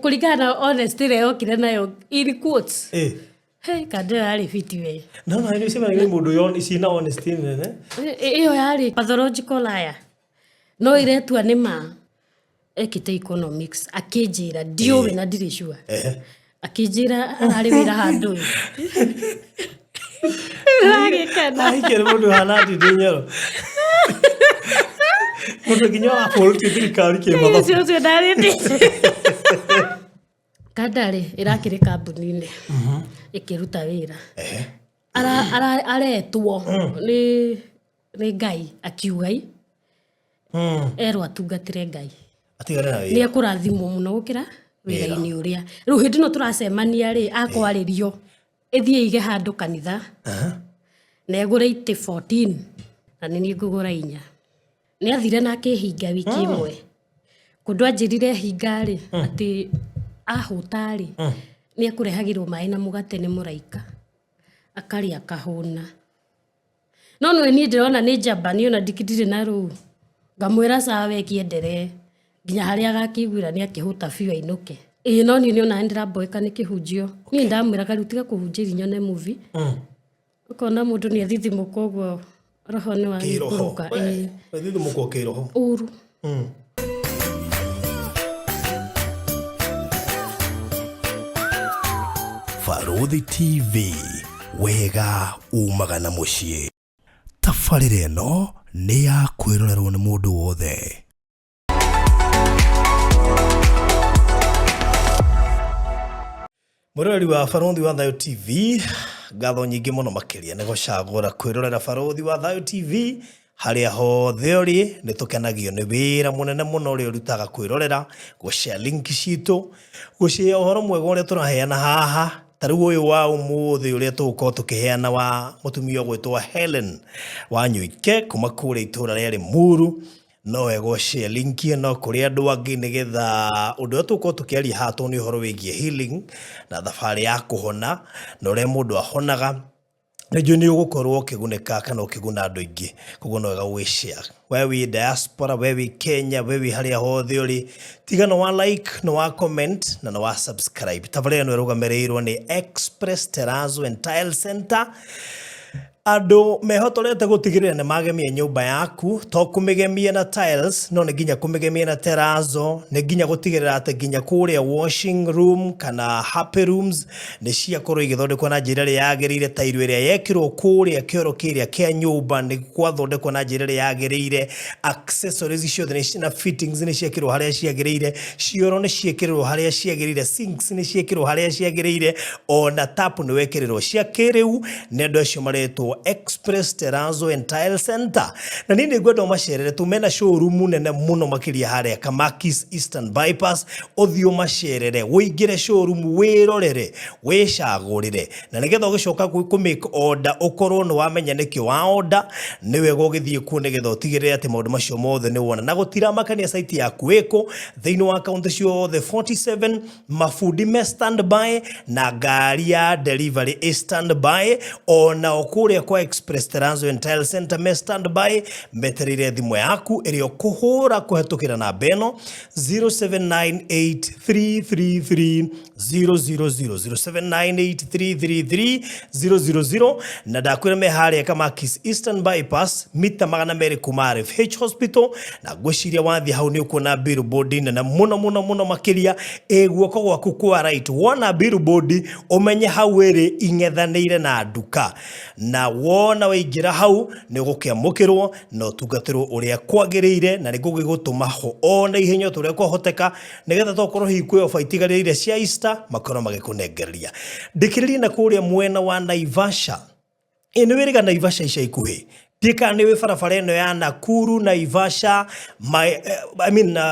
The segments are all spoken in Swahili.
Kuligana honesty leo kile nayo in quotes. Hey, kadri ali fiti we. No, ni sema ni mundu yon sina honesty ne. Iyo yari pathological liar. No iretua ni ma ekite economics akijira dio we na dirishua. Akijira ari wira handu. Rage kana. Ai kero mundu hanadi dinyero. Mundu kinyo apol kithirikari ke baba. Sio ndari. Kadari irakire kambuni-ini ikiruta wira aretwo ni Ngai akiugai erwo atungatire Ngai atigare na wira ni ekurathimwo muno gukira wira-ini uria riu hindi no turacemania ri akwaririo ithie ige handu kanitha na egure ite 14 na ni ngugura 4 ni athire na akihinga wiki imwe kundu anjirire hinga ri ati ahutari ni akurehagirwo mai na mugate ni muraika akari akahuna no no ni ndirona ni jamba ni ona dikidire na ru ngamwira sawe kiendere nginya haria gakiguira ni akihuta biu ainuke no ni ona ndira boeka ni kihunjio ni ndamwira karutiga kuhunjiri nyone movie ukona mundu ni athithimuka uguo roho ni wa kuruka athithimuka kiroho uru Farodhi TV wega umagana muciĩ tabarĩra ĩno nĩ ya kwĩrorerwo nĩ mũndũ wothe. Mũrori wa Farodhi wa Thayo TV ngatho nyingĩ mũno makĩria nĩ gũcagũra kwĩrorera Farodhi wa Thayo TV haria hothe ũrĩ nĩ tũkenagio nĩ wĩra mũnene mũno ũrĩa ũrutaga kwĩrorera gũshare link citũ gũshare ũhoro mwega ũrĩa tũraheana haha tariu uyu wa umuthi uria tuko tukiheana wa mutumia gwitwa Helen wa Nyuike kuma kure itura ria Limuru no ego share link no kuri andu angi nigetha undu tuko tukiaria hato ni uhoro wigie healing na thabari ya kuhona no re mundu ahonaga Nejo ni ugukorwo kiguneka kana ukiguna andu ingi koguo no wega share wewe diaspora wewe Kenya wewe haria hothe uri tiga no wa like no wa comment na no wa subscribe tabarĩra no rugamereirwo ni Express Terrazzo and Tile Center ando mehotorete gutigirira ne magemie nyumba yaku to kumigemia na tiles no ne ginya kumigemia na terrazzo ne ginya gutigirira ate ginya kuria washing room kana happy rooms ne cia koro igithondekwo na njira ria yagirire tairu ria yekirwo kuria kioro kiria kia nyumba ne kwathondekwo na njira ria yagirire accessories ciothe na fittings ne ciekirwo haria ciagirire cioro ne ciekirwo haria ciagirire sinks ne ciekirwo haria ciagirire ona tap ne wekirwo cia kiriu ne ndo cio maretwo Express Terrazzo and Tile Center na nini gwenda macerere tumena showroom nene muno makiria haria Kamakis Eastern Bypass othio macerere uingire showroom wirorere wicagurire na nigetha ugicoka ku make order ukorwo no wamenya nikio wa order niwe gogithie ku nigetha utigirire ati maundu macio mothe ni wona na gutira makania site yaku iko thiini wa account cio the 47 mafundi me stand by na ngari ya delivery stand by ona okuria kwa Express Terrazzo and Tile Center me stand by meterire thimu yaku irio kuhura kuhetukira na beno 0798333000 0798333000 na dakwira me haria Kamakis Eastern Bypass mita magana meri kuma RFH Hospital na gwiciria wathi hau ni ukona billboard na muno makiria guoko gwaku kwa right wona billboard umenye hau iri ing'ethanire na nduka na wona waingira hau ni gukiamukirwo no tungatirwo uria kwagirire na ni gugigutuma ho ona ihenyo turia kwahoteka nigetha tokorwo hikwe faitigarire cia Easter makono magikunengeria ndikiririe na kuria mwena wa Naivasha inwiriga Naivasha ica ikuhi tika niwe barabara eno ya Nakuru Naivasha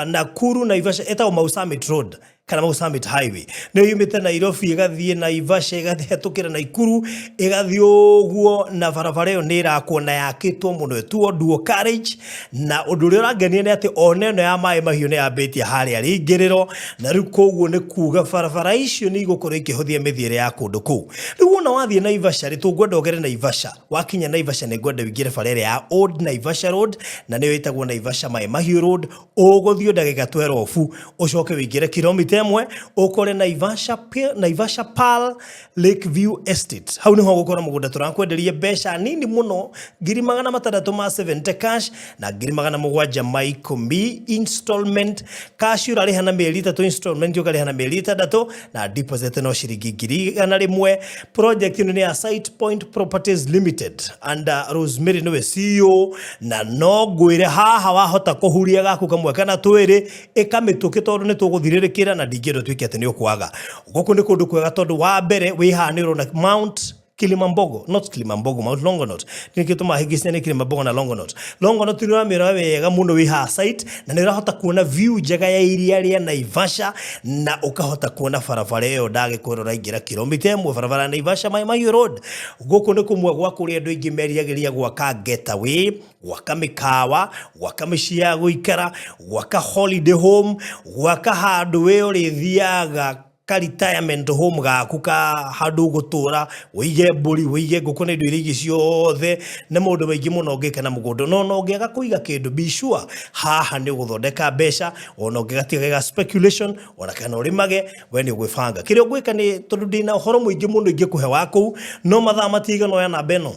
Nakuru Naivasha eta Mau Summit Road kana Mau Summit Highway ne yumite Nairobi igathie Naivasha igahetukira Nakuru igathie uguo na barabara iyo ni irakuona yakitwo muno etuo dual carriage na undu uri urangenia ni ati oneno ya mai mahiu ne yambitie haria ringiriro na riu koguo ni kuga barabara icio ni igukorwo ikihuthia mithiire ya kundu kuu riu wona wathie Naivasha ri tungwenda ogere Naivasha wakinya Naivasha ni ngwenda wigire barabara ya Old Naivasha Road na ni witagwo Naivasha mai mahiu road uguthio ndagika 12 ucoke wigire kilomita kilomita 1 ukore Naivasha Pearl Lakeview Estate. Hau niho gukora mugunda turakwenderia mbeca nini muno 670 cash na 770 installment. Cash urariha na mieri 3, installment ukariha na mieri 3 na deposit no ciringi 100 project ino ni ya Site Point Properties Limited and Rosemary niwe CEO na no ngwire haha wahota kuhuria gaku kamwe kana twiri ikamituke tondu ni tuguthiririkira na ndingiro twike ati ni ukwaga guku ni kundu kwega tondu wa mbere wihanirwo na Mount Kilimambogo, not Kilimambogo, Mount Longonot. Nikituma higisia ni Kilimambogo na Longonot. Longonot ni ramira wega muno wi ha site na ni rahota kuona view njega ya iria ria Naivasha na ukahota kuona barabara iyo ndage kurora ingira kilomita 1 barabara ya Naivasha Mayu Road. Guku ni kumwe gwa kuri andu ingi meriagiria gwaka getaway, gwaka mikawa, gwaka micii ya guikara, gwaka holiday home, gwaka handu we urithiaga ka retirement home gaku ka handu gutura wige mburi wige nguku na indo iria ciothe na mundu maingi muno ngika na mugundo no ngiaga kuiga kindu be sure haha ni guthondeka mbeca ona ngigatiga speculation ona kana urimage we ni gwibanga kiria gwika ni tondu ndina horo muingi muno ingikuhe waku no mathaa matiga no ya namba eno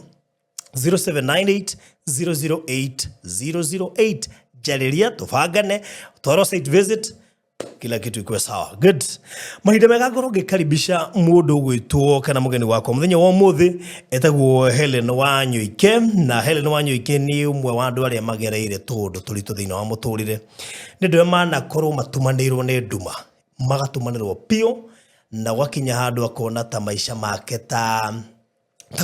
0798 008 008 jariria tubangane twaro site visit kila kitu ikuwe sawa. Good. Mahinda mega ngoro ngikaribisha mundu gwitwo kana mugeni wako muthenya wa muthi etagwo Helen Wanyoike na Helen Wanyoike ni umwe wa andu aria magereire tundu turitu thiina wa muturire ni ndu mana korwo matumanirwo ni nduma magatumanirwo pio na wakinya handu akona ta maisha make ta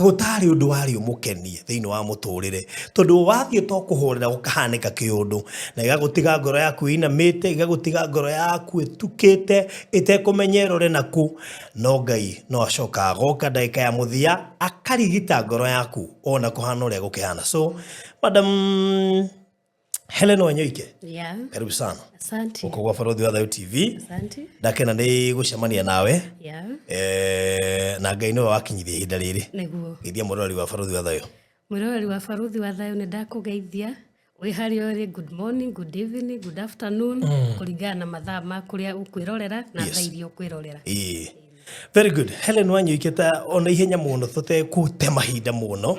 gutari undu wari umukenie thiini wa muturire tondu wathie to kuhorera ukahanika kiundu na igagutiga ngoro yaku inamite igagutiga ngoro yaku etukite itekumenyerore naku no Ngai no acoka agoka ndaika ya muthia akarigita ngoro yaku ona kuhana uria gukihana. So madam Helen Wanyoike, Yeah. karibu sana. Asante. Uko kwa Farodhi wa Thayo TV. Asante. Ndakena ni gucemania nawe. Yeah. Na Ngai no wakinyithia ihinda riri. Niguo. Geithia murori wa Farodhi wa Thayo. Murori wa Farodhi wa Thayo ni ndakugeithia. Wi hari ori good morning, good evening, good afternoon. Kuringana na mathaa ma kuria ukwirorera na thaa iria ukwirorera. Very good. Helen Wanyoike ta ona ihenya muno tote kute mahinda muno.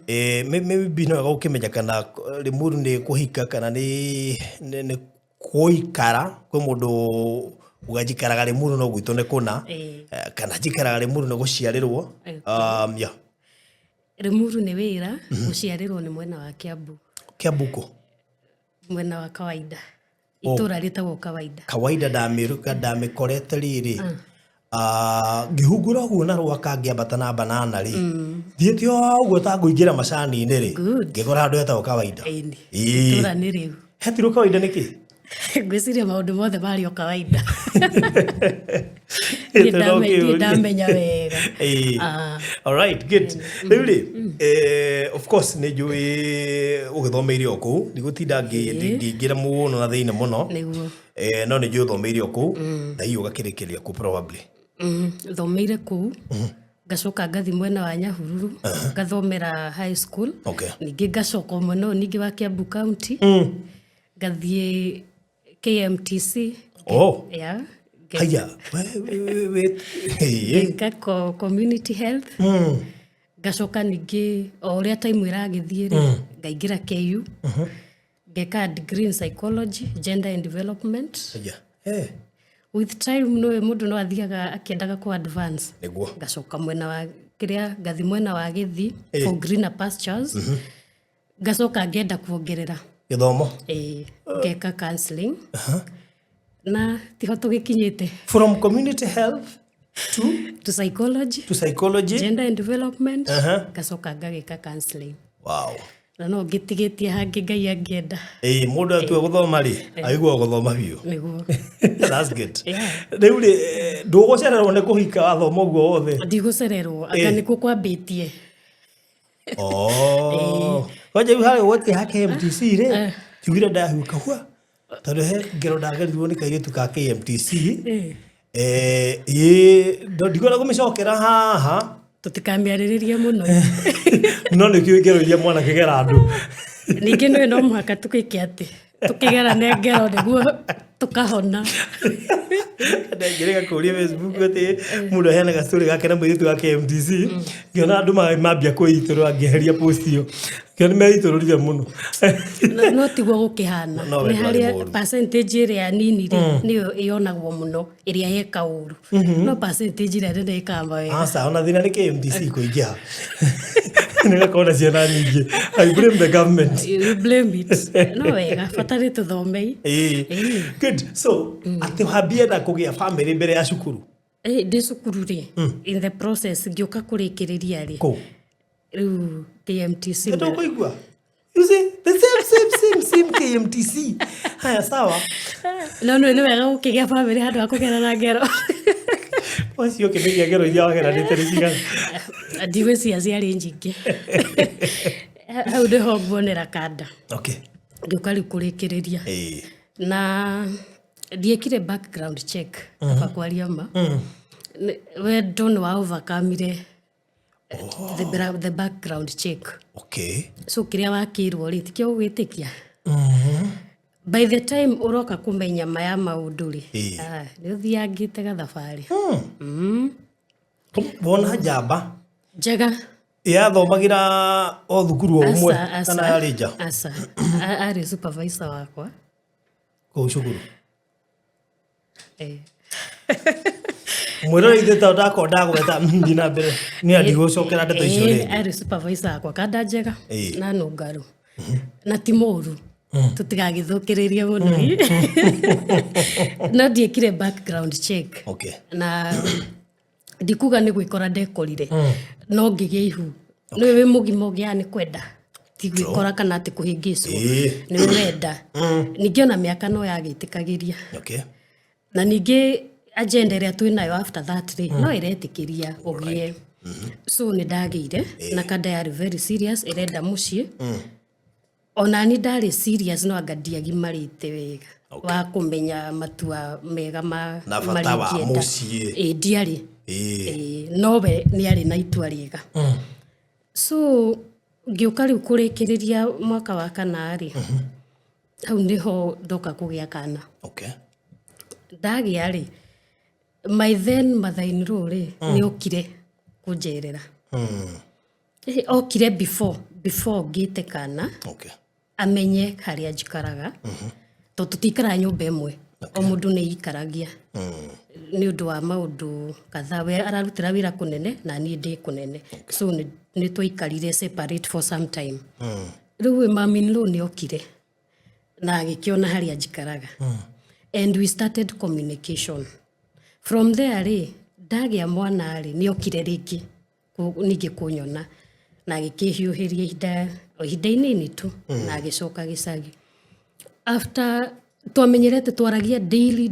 Maybe no gukimenya kana rimuru ni kuhika kana ni kuikara kwa mundu ugajikaraga rimuru no gwito ne kuna kana jikaraga rimuru no guciarirwo. Yeah. Rimuru ni wira guciarirwo ni mwena wa Kiambu. Kiambuko. Mwena wa kawaida. Itura ritagwo kawaida. Kawaida ndamiruka ndamikorete riri. Ngihungura guo na rwaka ngiambata na banana ri thiete uguo ta nguingira macani ni ri ngikora andu etagwo kawaida itura ni riu hetiro kawaida niki ngwiciria maundu mothe mari o kawaida ndamenya wega. All right, good. Really, of course ni njui ugithomeire oku ni gutinda ngira muno na thiina muno niguo no ni njui uthomeire oku na hiyo gakirikiria ku probably thomeire ku gacoka ngathi mwena wa Nyahururu gathomera high school ningi gacoka mwena ningi wa Kiambu County gathie KMTC. Yeah. Haya gako community health gacoka ningi o uria time iragithie ngaingira KU geka degree in psychology, gender and development. With time no mundu no athiaga akiendaga ku advance niguo gacoka mwena wa kiria gathi mwena wa Githi for greener pastures gacoka ngenda kuongerera githomo geka counseling na tiho tugikinyite from community health to psychology gender and development gacoka ngagika counseling. Wow. Na no ngitigitie hangi Ngai angienda mundu atue guthoma ri aigua guthoma biu niguo. That's good. Riu ri ndugucererwo ni kuhika wathoma guo wothe ndigucererwo anga nikuo kwambitie. Waje hari wote hake MTC ri tugira ndahuka hua tondu he ngero ndagerirwo ni kairitu ka KMTC ndigora gumicokera haha tutikamiaririria muno no ni kiwikero iria mwana kigera andu ningi no muhaka tukike ati tukigera ne ngero niguo tukahona ndagereka kuria Facebook ati mundu hena ga story gake na mwiritu wa KMTC ngiona andu mambia kuiturwo angeheria post iyo kiona meitururire muno no tigwo gukihana ni hari percentage ria nini niyo ionagwo muno iria yeka uru no percentage ria nene ikamba wega asa ona thina ni KMTC kuingia nega kona ciana nyingi I blame the government you blame it no wega fatari tuthomei good so ati habia na kugia family mbere ya cukuru ndi cukuru ri in the process ngioka kurikiriria ri riu KMTC ndo kuigua you see the same KMTC haya sawa no ni wega gukigia family handu akugera na ngero wasio kimegia ngero iria wagera ni terisiga ndiwe ciaciarĩ njingĩ hau nĩho nguonera kanda ngĩũka rĩu kũrĩkĩrĩria na ndiekire background check aba kwaria ma we ndona wa overcome the background check so kĩrĩa wakĩrwo rĩ tikĩo gwĩtĩkia by the time uroka kumenya maya maundu ri ni uthiangite gathabarĩ bona jamba njega yathomagira o thukuru o umwe kana yari nja ari supervisor wakwa ko cukuru mwero itheta ndakonda gweta ndina mbere ni andi gucokera ndeto icio ri ari supervisor wakwa kanda njega na nungaru na timoru tutigagithukiririe muno no ndiekire background check na ndikuga ni gwikora ndekorire no ngigia ihu niwe mugima ugia ni kwenda ti gwikora kana ati kuhingicwo niwe wenda ningi ona miaka no yagitikagiria na ningi agenda ria twinayo after that day no iretikiria ugie so ni ndagire na kada yari very serious irenda mucie ona ni ndari serious no angadia gimarite wega wa kumenya matua mega ma marikienda ndiari nobe ni ari na itua riega so ngiuka riu kurikiriria mwaka wa kanari hau niho ndoka kugia kana ndagia ri my then mother-in-law ri ni okire kunjerera okire before ngite kana amenye haria njikaraga to tutikara nyumba imwe o mundu ni ikaragia ni undu wa maundu kadhaa we ararutira wira kunene na ni ndi kunene so ni twikarire separate for some time riu mami-in-law ni okire na agikiona haria njikaraga and we started communication from there ndagia mwana ni okire ringi ningi kunyona na agikihiuhiria ihinda-inĩ tu na agicoka gicagi after twamenyerete twaragia daily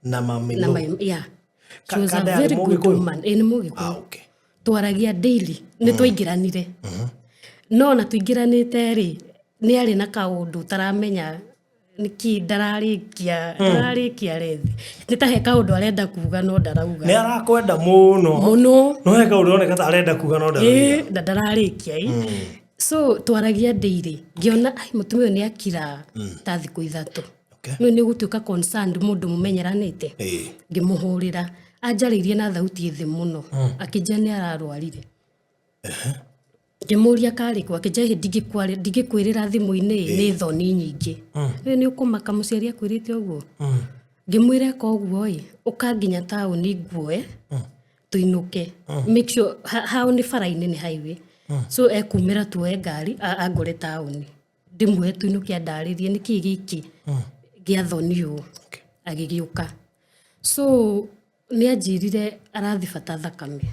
na mami yeah she was a very good woman ni mugikuyu twaragia daily ni twaingiranire no na tuingiranite ri ni ari na kaundu taramenya niki ndararikia rethi nitahe kaundu arenda kuga no ndarauga ni arakwenda muno no he kaundu oneka ta arenda kuga no ndarauga ndararikia so twaragia daily ngiona ai mutumio ni akira ta thiku ithatu no ni gutuika concerned mundu mumenyeranite ngimuhurira anjaririe na thauti ithi muno akijani ararwarire ngimuria kari kwa kijahi ndigikwirira thimu-ini ni thoni nyingi ni ukumaka muciari akwirite uguo ngimwire ko uguo ukanginya tauni nguoe tuinuke make sure how ni faraini ni highway so ekumira tuwe ngari agore tauni ndimwe tuinuke andaririe niki giki gia thoni u agigiuka so ni ajirire arathibata thakame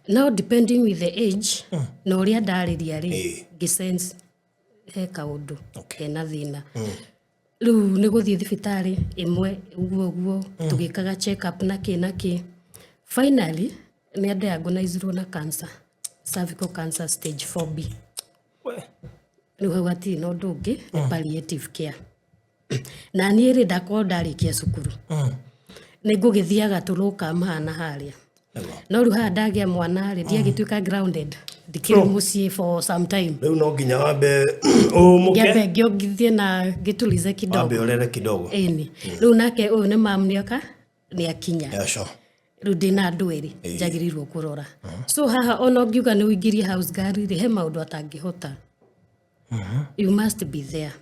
now depending with the age no ria ndariria ri gisense he kaundu kena thina riu ni guthie thibitari imwe uguo tugikaga check up na ki finally ni diagnosed na cancer cervical cancer stage 4B riu hau ati no ndungi palliative care na ni ri ndakwo ndarikia cukuru ni ngugithiaga turuka mahana haria no riu ha ndagia mwana ri ndiagituika grounded ndikire muciĩ for some time Leo no nginya wambe umuke. Ngiambe ngiongithie na gitulize kidogo. Wambe urere kidogo. Ĩni. Rĩu nake ũyũ nĩ mam nĩoka nĩ akinya. Yeah, sure. Rĩu ndĩna andũ erĩ njagĩrĩirwo kũrora. So haha ona ũngiuga nĩ ũingĩrie house girl rĩ he maũndũ atangĩhota. You must be there.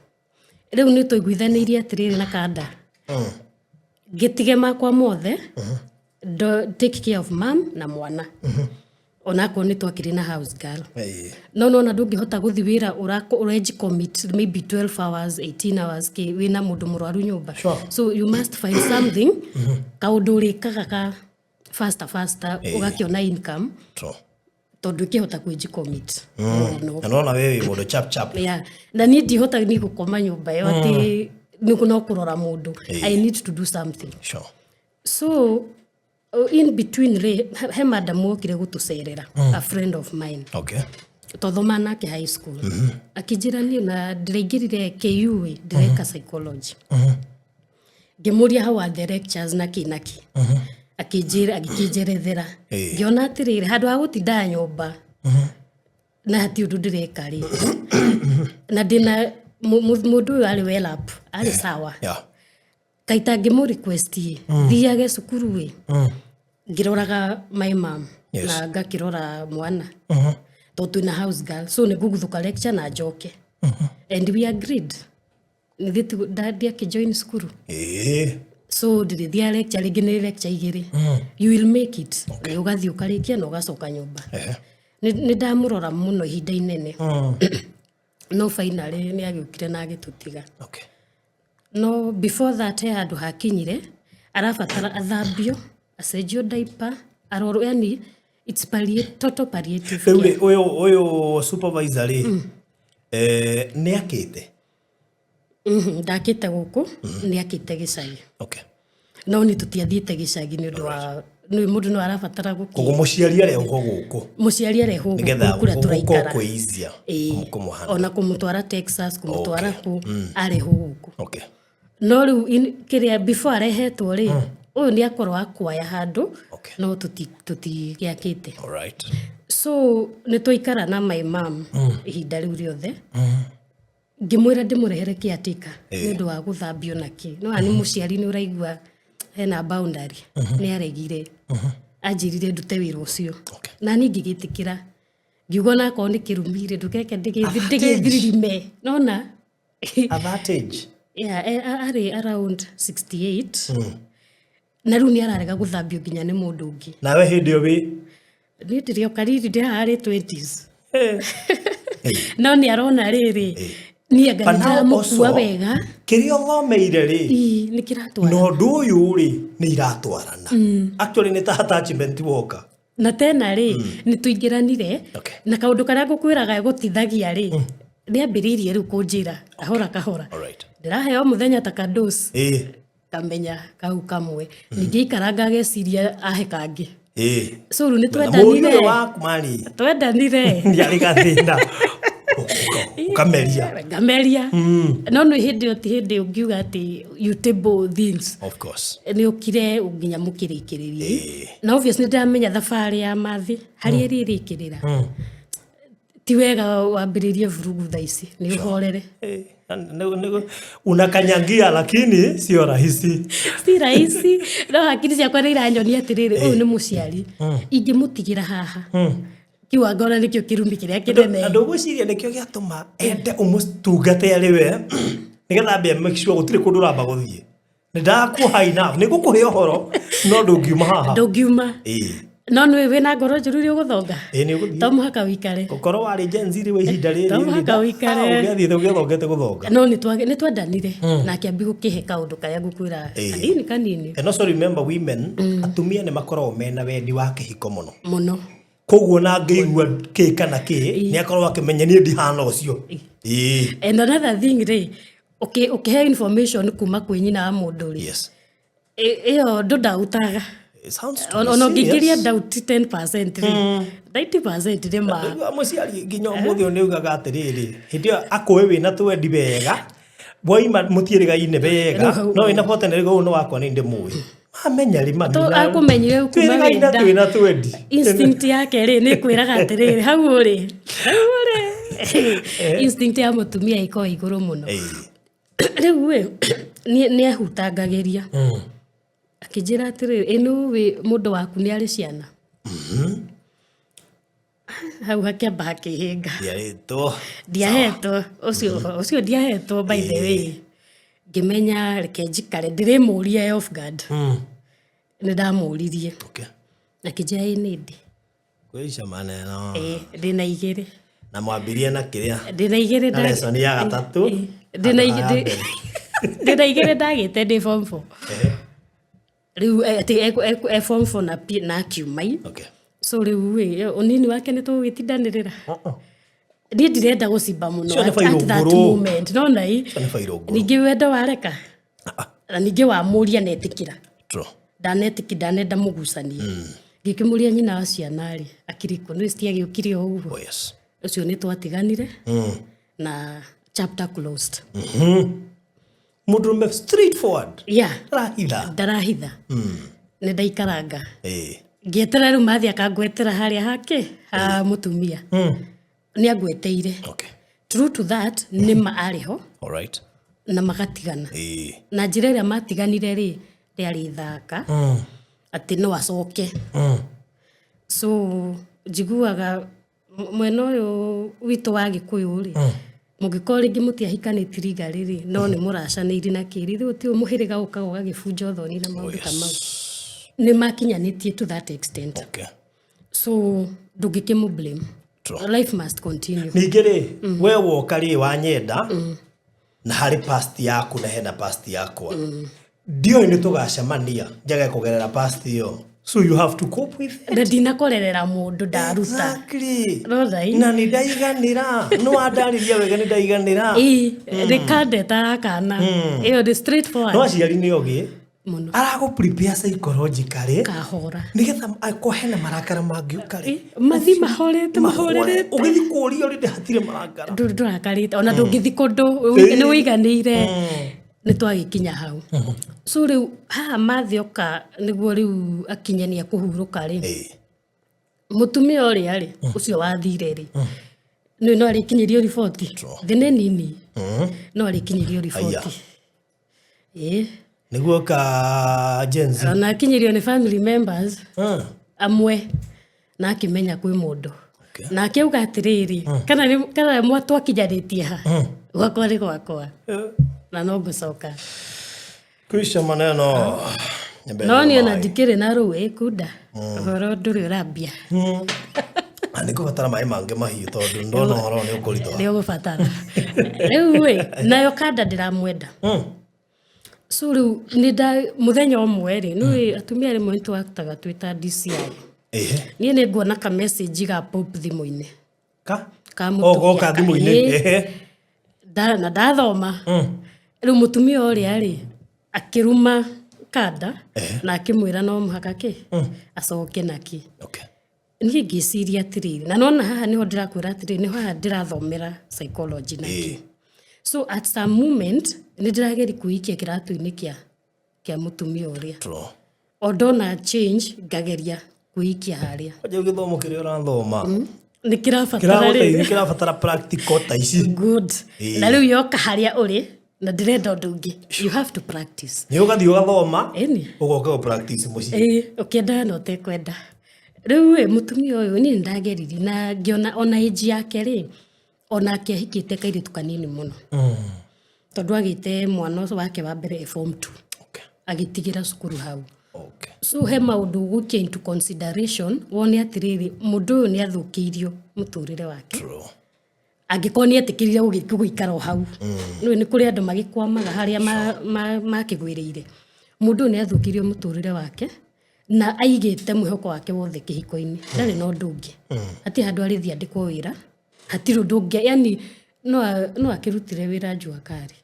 Rĩu nĩ tũiguithanĩirie atĩrĩrĩ na kanda. Gĩtige makwa mothe. Take care of mom na mwana. Onako nĩ twakĩrĩ na house girl. No ndũngĩhota gũthiĩ wĩra ũrenji commit maybe 12 hours 18 hours wĩna mũndũ mũrwaru nyũmba. So you must find something kaũndũ ũrĩkaga ka faster ũgakĩona income. Tondũ ũkĩhota kwĩji commit. Naona wewe mũndũ chap. Yeah. Na niĩ ndihota ni gũkoma nyũmba ĩyo atĩ no kũrora mũndũ. I need to do something. Sure. So in between he madam okire gutucerera a friend of mine. Okay. Tothoma nake high school. Akijirani na ndireingirire KU direka psychology. Ngimuria hawa the lectures na kinaki. Akijerethera. Ngiona atirire handu ha gutinda nyumba. Na hati undu ndireka ri. Na ndina mundu uyu ari well up. Ari sawa. Yeah. Kaita ngimu request thiage cukuru we ngiroraga my mom na ngakirora mwana tondu twina house girl so ni guguthuka lecture na njoke and we agreed nithitu dad akijoin cukuru so ndithia lecture ringi ni lecture igiri you will make it ugathi ukarikia na ugacoka nyumba ni ndamurora muno ihinda inene no finally ni agiukire na agitutiga. Okay. No, before that handu hakinyire arabatara athambio acenjio diaper aroro yani it's total palliative care. Uyu supervisor ni akite ndakite guku ni akite gicagi. Okay. No ni tutiathiite gicagi ni undu wa ni mundu no arabatara guku kugo muciari are guku muciari are huko kura turaikara kuizia kumuhana ona kumutwara Texas kumutwara ku are huko. Okay. No riu kiria before arehetwo ri uyu ni akorwo akwaya handu no tutigiakite. All right. So ni twaikara na my mom ihinda riu riothe ngimwira ndimurehere kiatika ni undu wa guthambio naki no ani muciari ni uraigua hena boundary ni aregire ajirire ndute wira ucio na ni ngigitikira ngiugo na ko ni kirumire ndukeke ndigithirime nona advantage. Yeah, are around 68. Na riu ni ararega guthambio nginya ni mundu ungi. Nawe hindi wi ni ndirio kariri ndi hari 20s. No ni arona riri ni agana mukua wega kirio thomeire ri ni kiratwara no ndu uyu ri ni iratwarana actually ni ta attachment woka na tena ri ni tuingiranire na kaundu karia ngukwiraga gutithagia ri ni ambiririe riu kunjira ahora kahora. Alright. Ndiraheo muthenya ta kados kamenya kau kamwe ningi ikaranga geciria ahe kangi so ru ni twendanire ndi ari gathinda kameria no hindi oti hindi ungiuga ati you table things of course ni ukire unginya mukirikiririe na obviously ndamenya thabari ya mathi hari ririkirira ti wega wambiririe vurugu thaici ni uhorere unakanyangia lakini sio rahisi si rahisi no hakiri ciakwa ni iranyonia atiriri uyu ni muciari ingimutigira haha kiwa ngona nikio kirumi kiria kinene andu gwiciria nikio giatuma ende umustungate ari we nigetha be make sure gutire kundu ramba guthie ni ndakuha enough ni gukuhe ohoro no ndungiuma haha ndungiuma no nwe wena ngoro njuru ri uguthonga ni uguthie to muhaka wikare ukoro wari jenzi ri we ihinda ri to muhaka wikare ugiathie thugethongete guthonga no ni twendanire na kiambi gukihe kaundu karia ngukwira kanini and also remember women atumia ni makorwo mena wendi wa kihiko muno koguo na ngeigua ki kana ki ni akorwo akimenya ni ndihana ucio and another thing ri okay information kuma kwi nyina wa mundu ri yes iyo ndautaga ono ngigiria doubt 10% 90% de ma muciari nginya umuthio ni ugaga atiriri hindio akoe wina twendi wega boima mutiiriga ine wega no ina potene go no wakwa ni ndi muwi amenya rima akumenyire kuma wenda twina twendi instinct yake ri ni kwiraga atiriri hau uri instinct ya mutumia iko iguru muno riu we ni ahutangagiria akijira atiriri ino we mundu waku ni ari ciana hau hakeba hakihinga diaheto ucio diaheto by the way ngimenya reke njikare ndirimuria off guard ni ndamuririe nakijia ini ndi kwisha maneno ndina igiri na mwambirie na kiria ndina igiri na lesson ya gatatu ndina igiri ndagite ndi form 4 riu form 4 na kiumai so riu unini wake ni tugitindanirira ni ndirenda gucimba muno at that moment no nai ningi wenda wareka na ningi wamuria netikira ndanenda mugucania ngikimuria nyina wa ciana ri akiriko ni stiagi ukiri uguo ucio ni twatiganire na chapter closed mundu straightforward darahitha ni ndaikaranga ngietera riu mathi akangwetera haria hake ha mutumia ni agweteire true to that ni maariho na magatigana na njira iria matiganire ri riari thaka ati no acoke so njiguaga mwena uyu witu wa Gikuyu ri mugikori ngimutiahikaniti riga riri no ni muracaniiri na kiriri uti umuhiriga ukaga gagibunja thoni na maundu kama ni makinyanitie to that extent so ndugikimu blame life must continue ningiri we woka ri wanyenda na hari past yaku na hena past yakwa ndio ni tugacemania njage kugerera past iyo so you have to cope with it ndina korerera mundu ndaruta na ni ndaiganira no andariria wega ni ndaiganira rikandeta kana iyo the straightforward no aciari ni ogi muno arago prepare psychologically kahora nigetha akohena marakara mangiukari mathi mahorete ugithi kuria uri hatire marakara ndurakarite ona ndungithi kundu ni wiganire ni twagikinya hau so riu ha mathioka niguo riu akinyania kuhuruka ri mutumia uri ari ucio wathire ri no ari kinyirio riboti thine nini no ari kinyirio riboti niguo ka jenzi na kinyirio ni family members amwe na akimenya kwi mundu na akiuga atiriri kana mwatu akijaritie ha gwakwa na no gucoka kwisha maneno no ni ona dikire na ruwe kuda horo nduri urambia niko batara mai mange mahiu tondu ndono horo ni ukurithwa ni ugubatara riu we nayo kada ndiramwenda so riu ni muthenya omwe ri ni atumia rimwe twaktaga twita DCI ni ne nguona ka message ga pop thimu-ini ka mutumia ka thimu-ini na ndathoma riu mutumia uri ari akiruma kada na akimwira no muhaka ki acoke naki ni ngiciria atiriri na nona haha niho ndirakwira atiriri niho haha ndirathomera psychology naki so at some moment ni ndirageri kuikia kiratu-ini kia mutumia uria odona change ngageria kuikia haria aje githomo kiria urathoma ni kirabatara practical ta ici good na riu yoka haria uri na ndirenda undu ungi you have to practice ni ugathi ugathoma eni ugoka practice muci ukienda no te kwenda riu mutumia uyu ni ndageriri na ngiona ona age yake ri ona akihikite kairitu kanini muno tondu agite mwana wake wa mbere form 2 agitigira cukuru hau so he maundu gukia into consideration wone atiriri mundu uyu ni athukiirio muturire wake angikoni atikirire guikara hau ni kuri andu magikwamaga haria makigwiriire mundu ni athukiirio muturire wake na aigite mwihoko wake wothe kihiko-ini ndari no ndungi ati handu arithia ndikwo wira hatiru ndungi yani no akirutire wira njua kari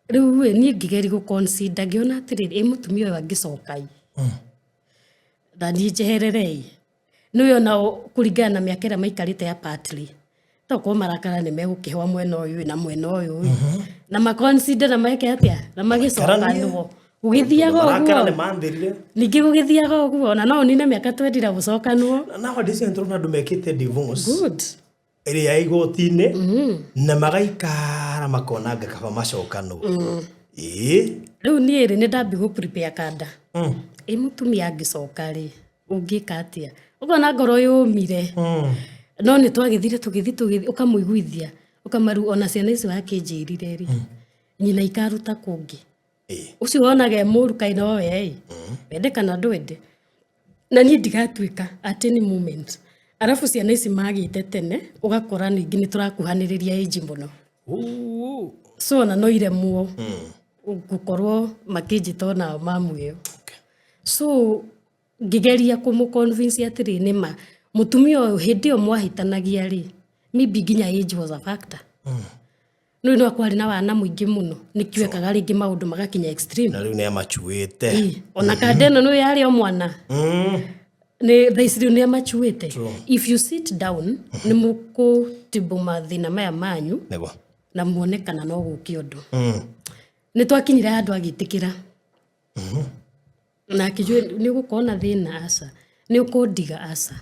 riu ni ngigeri gu consider ngiona atiriri mutumia uyu angicokai na njehererei no na kuringana na miaka ira maikarite ya partly toko marakara ni megukihwa mwena uyu na mwena uyu na ma consider na maike atia na magicoka nuo Ugithiaga marakara nĩ ũguo manthirire ningĩ gũgĩthiaga ũguo ona no nine mĩaka twendira gũcokanwo nowadays nĩtũrona andũ mekĩte divorce good ĩrĩa ya igoti-inĩ na magaikara makonanga kaba macokanwo rĩu niĩ rĩ nĩ ndambi gũ prepare kanda mũtumia angĩcoka rĩ ũngĩka atĩa ũkona ngoro yũmire no nĩ twagĩthire tũgĩthi ũkamũiguithia ũkamaru ona ciana icio akĩnjĩrire rĩ nyina ikaruta kũngĩ ucio wonaga mũru kaina we wende kana ndwende na niĩ ndigatuĩka at any moment arafu ciana ici magĩte tene ũgakora ningĩ nĩ tũrakuhanĩrĩria age mũno so na no iremwo gũkorwo makĩnjĩta ona mamu ĩyo so ngĩgeria kũmũconvince atĩrĩ nĩma mũtumia ũyũ hĩndĩ ĩyo mwahĩtanagia rĩ maybe nginya age was a factor no no akwari na wana mũingĩ mũno nĩkiwekaga rĩngĩ maũndũ magakinya extreme na rĩu nĩ amachuĩte ona kandeno no yarĩ o mwana nĩ thaiciri nĩ amachuĩte if you sit down nĩ mũkũtibũ mathĩna maya manyu na muonekana no gũkĩ ũndũ nĩ twakinyire handũ agĩtĩkĩra na akĩjue nĩ gũkorwo na thĩna aca nĩ ũkũndiga aca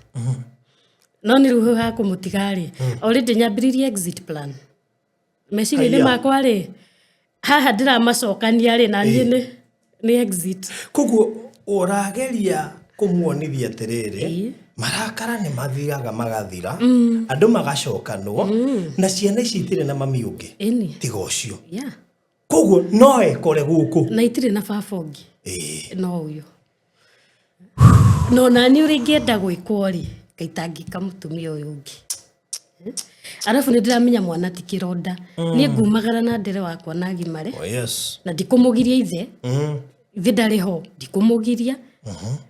no nĩ rĩu ha kũmũtiga-rĩ already nyambĩrĩirie exit plan meciria-inĩ makwa rĩ haha ndĩramacokania rĩ na niĩ nĩ exit koguo ũrageria kũmuonithia atĩrĩrĩ marakara nĩ mathiraga magathira andũ magacokanwo na ciana ici itirĩ na mami ũngĩ tiga ũcio koguo no ekore gũkũ na itirĩ na baba ũngĩ no ũyũ no nani ũrĩa ingĩenda gwĩkwo rĩ ngaitangĩka mũtumia ũyũ ũngĩ arafu nĩ ndĩramenya mwana ti kĩronda niĩ ngumagara na ndere wakwa na gimare na ndikũmũgiria ithe ithe ndarĩ ho ndikũmũgiria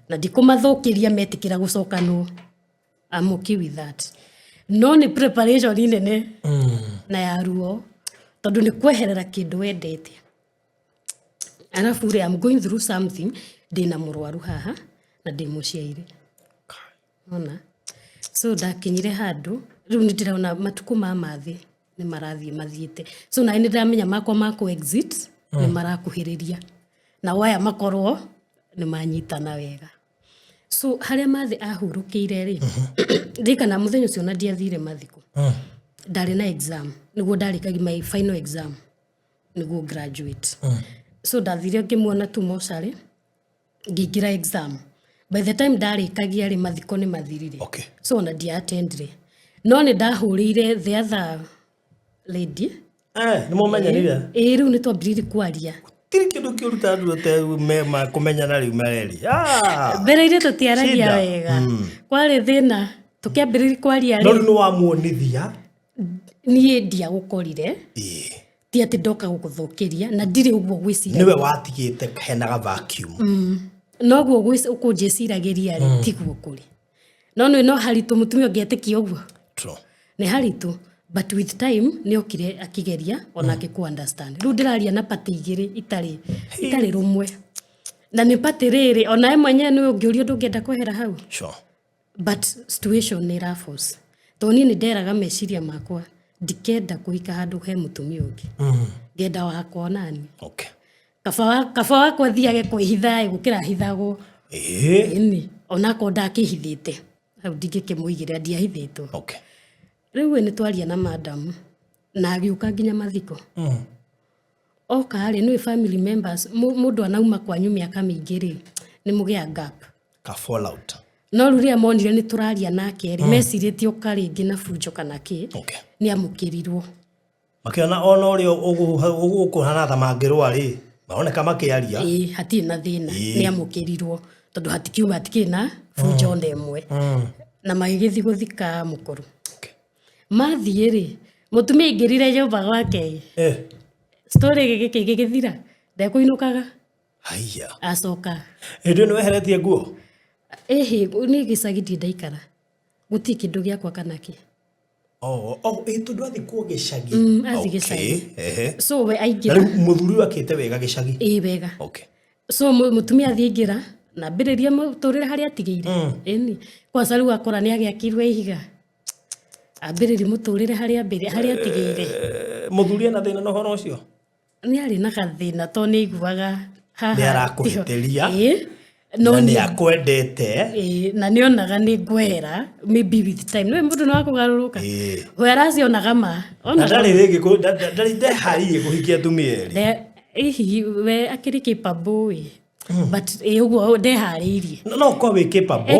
na ndikũmathũkĩria metĩkĩra gũcokanwo I'm okay with that no nĩ preparation nene na ya ruo tondũ nĩ kweherera kĩndũ wendete arafu rĩ I'm going through something ndĩna mũrwaru haha na ndĩ mũciaire ona so ndakinyire handũ rĩu nĩ ndĩraona matukũ ma mathĩ nĩ marathiĩ mathiĩte so na nĩ ndĩramenya makwa mako exit nĩ marakuhĩrĩria na waya makorwo nĩ manyitana wega so harĩa mathĩ ahurũkĩire rĩ ndikana mũthenya ũcio na ndiathire mathiko ndarĩ na exam nĩguo ndarĩkagia my final exam nĩguo graduate so ndathire ngĩmuona tu mocarĩ ngĩingĩra exam by the time ndarĩkagia rĩ mathiko nĩ mathirire so na ndiatendire no nĩ ndahũrĩire the other lady nĩ mũmenyanire rĩu nĩ twambĩrĩirie kwaria tiri kĩndũ kĩruta andũ mema kũmenyana rĩu mareri mbere irĩ tũtiaragia wega kwarĩ thĩna tũkĩambĩrĩria kwaria rĩ no nĩ wamuonithia niĩ ndiagũkorire ti atĩ ndoka gũgũthũkĩria na ndirĩ ũguo gwĩciragia nĩwe watigĩte henaga vacuum noguo ũkũnjĩciragĩria rĩ tiguo kũrĩ no haritũ mũtumia ũngĩetĩkia ũguo nĩ haritũ but with time nĩ okire akigeria ona akĩku understand rĩu ndĩraria na pati igĩrĩ itarĩ rũmwe na nĩ pati rĩrĩ ona mwenyewe nĩ ũngĩũrio ndũngĩenda kwehera hau but situation nĩ ĩraforce tondũ niĩ nĩ nderaga meciria makwa ndikenda kũhika handũ he mũtumia ũngĩ ngenda wakwa nani kaba wakwa thiage kwĩhitha gũkĩra hithagwo onako ndakĩhithĩte hau ndingĩkĩmũigĩra ndiahithĩtwo rĩu nĩ twaria na madam na agĩũka nginya mathiko oka rĩ nĩ family members mũndũ anauma kwanyu mĩaka mĩingĩ rĩ nĩ mũgĩa gap fallout no rĩrĩa monire nĩ tũraria nake rĩ mecirĩtie oka rĩngĩ na bunjo kana kĩ nĩ amũkĩrirwo makĩona ona ũrĩa ũkũhana ta mangĩrũa rĩ maroneka makĩaria hatirĩ na thĩna nĩ amũkĩrirwo tondũ hatikĩ na bunjo ona ĩmwe na magĩgĩthiĩ gũthika mũkũrũ mathiĩ rĩ mũtumia aingĩrire nyũmba gwake story gĩkĩ gĩgĩthira ndekũinũkaga acoka hĩndĩ ĩno weheretie nguo nĩ gĩcagi ndaikara gũtirĩ kĩndũ gĩakwa kana kĩ tondũ athikwo gĩcagi athi gĩcagi so we aingĩra mũthuri wakĩte wega gĩcagi wega so mũtumia athiĩ aingĩra na mbĩrĩria mũtũrĩre harĩa atigĩire ĩni kwanza rĩu akora nĩ agĩakirwo ihiga ambĩrĩria mũtũrĩre harĩa atigĩire mũthuri ena thĩna na ũhoro ũcio nĩ arĩ na gathĩna tondũ nĩ aiguaga nĩ arakũhĩtĩria no na nĩ akwendete na nĩ onaga nĩ ngwera maybe with time no mũndũ no akũgarũrũka whereas onaga ma na ndarĩ rĩngĩ ndeharĩirie kũhikia atumia hihi we akĩrĩ capable but ũguo ndeharĩirie no kwa wĩ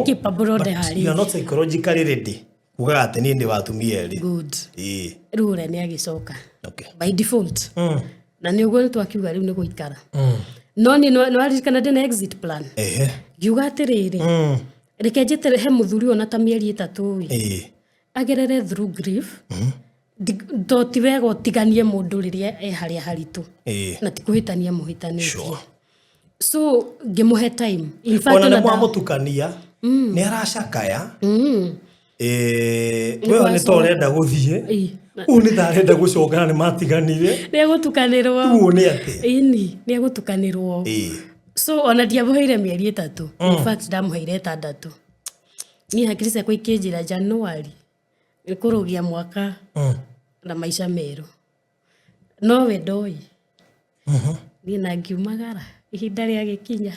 capable no ndeharĩirie you're not psychologically ready kugaga atĩ niĩ ndĩ wa atumia erĩ good rĩu ũrĩa nĩ agĩcoka by default na nĩ ũguo nĩ twakiuga rĩu nĩ gũikara no nĩ waririkana ndĩna exit plan ngiuga atĩrĩrĩ reke njĩte he mũthuri ona ta mĩeri 3 agerere through grief to ti wega ũtiganie mũndũ rĩrĩa harĩa haritũ na ti kũhĩtania mũhĩtanĩtie so ngĩmũhe time in fact ona nĩ mwamũtukania nĩ aracakaya wewe nĩ to ũrenda gũthiĩ ũũ nĩ tarenda gũcokana nĩ matiganire nĩ agũtukanĩrwo ũũ nĩ atĩ nĩ agũtukanĩrwo so ona ndiamũheire mĩeri 3 in fact ndamũheire 6 niĩ hakiri ciakwa ikĩnjĩra Januari kũrũgia mwaka na maisha merũ no we ndoĩ niĩ na ngiumagara ihinda rĩagĩkinya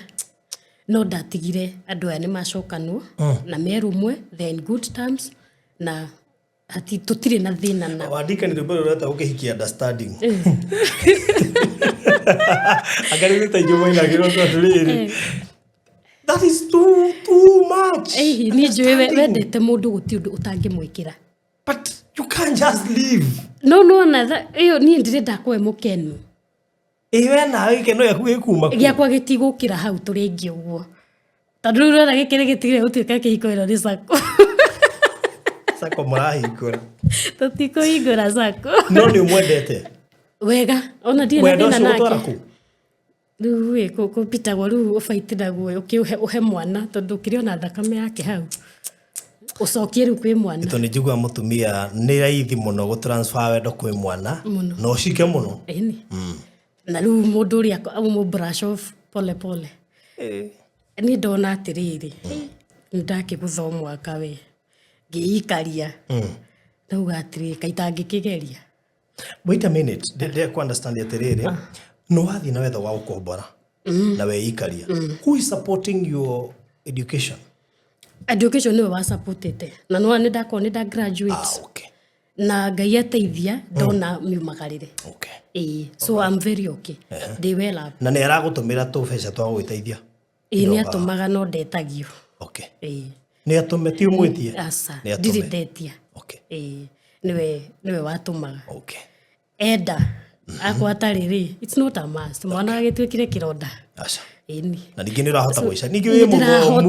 no ndatigire andũ aya nĩ macokanwo na merũmwe they in good terms na ati tũtirĩ na thĩna na wandikanĩrio mbere ũreta ũkĩhikia understanding agarĩte taingĩ moinagĩrwo tondũ rĩrĩ that is too much niĩ njũĩ wendete mũndũ gũti ũndũ ũtangĩmwĩkĩra but you can't just leave no na ĩyo niĩ ndĩrenda kwe mũkenu we nawe gĩkeno gĩaku gĩkuma gĩakwa gĩtigũkĩra hau tũrĩngĩ ũguo tondũ rĩu rĩona gĩkĩrĩ gĩtigire gũtuĩka kĩhiko ĩno nĩ Sacco Sacco mũrahingũra tũtikũhingũra Sacco no nĩ ũmwendete wega ona ndirĩ na thĩna nake rĩu kũpitagwo rĩu ũbaiti naguo ũhe mwana tondũ ũkĩrĩona thakame yake hau ũcokie rĩu kwĩ mwana tondũ nĩ njiguaga mũtumia nĩ raithi mũno gũtransfer wendo kwĩ mwana na ũcike mũno na rĩu mũndũ ũrĩa brush off pole pole niĩ ndona atĩrĩrĩ nĩ ndakĩgũtha mwaka we ngĩikaria ndauga atĩrĩrĩ kaita ngĩkĩgeria wait a minute ndĩrenda understand atĩrĩrĩ no wathiĩ na wetha wa gũkombora na weikaria who is supporting your education nĩwe wa supportete na no nĩ ndakorwo nĩ nda graduate na Ngai ateithia ndona miumagarire so I'm very okay they well up na nĩ aragũtũmĩra tũbeca twa gũgũteithia nĩ atũmaga no ndetagio nĩ atũmeti ũmwĩtie asa ndirĩ ndetia niwe watũmaga enda akwa atarĩrĩ it's not a must mwana agĩtuĩkire kĩronda na ningĩ nĩ ũrahota gwĩca ningĩ wĩ mũthomu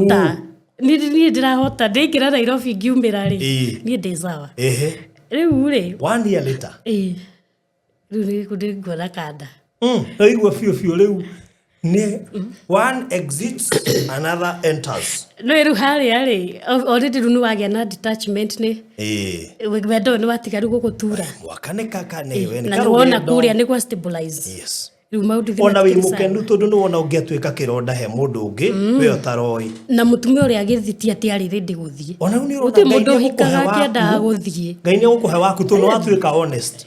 niĩ ndĩrahota ndĩingĩra Nairobi ngiumĩra rĩ niĩ ndĩ sawa rĩu rĩ 1 year later rĩu nĩ nguona kanda ũigua biũ rĩu nĩ one exits another enters no rĩu harĩa rĩ already rĩu nĩ wagĩa na detachment nĩ wendo nĩ watiga rĩu gũgũtura mwaka nĩ kaka nĩ we na wona kũrĩa nĩ gwa stabilize rĩu maũndũ ona wĩ mũkenu tondũ nĩ wona ũngĩatuĩka kĩronda he mũndũ ũngĩ we ũtaroĩ na mũtumia ũrĩa agĩthiti atĩ arĩ ready gũthiĩ ona nĩ ũrona Ngai mũndũ hikaga akĩendaga gũthiĩ Ngai nĩ agũkũhe waku tondũ watuĩka honest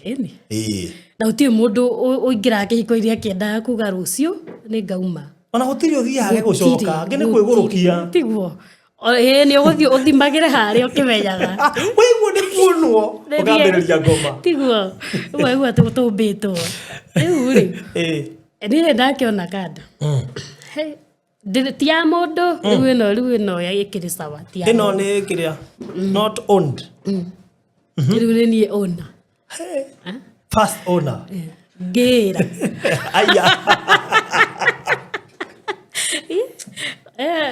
na gũtirĩ mũndũ ũingĩraga kĩhiko iria akĩendaga kuga rũciũ nĩ ngauma ona gũtirĩ ũthiaga gũcoka angĩ nĩ kwĩgũrũkia tiguo nĩ ũgũthiĩ ũthimagĩre harĩa ũkĩmenyaga wĩiguo nĩ kuonwo ũkambĩrĩria ngoma tiguo ũguo tũmbĩtwo rĩu rĩ niĩ ndakĩona kanda ti ya mũndũ rĩu ĩno ĩkĩrĩ sawa ĩno nĩ kĩrĩa not owned rĩu nĩ niĩ owner first owner ngĩra aya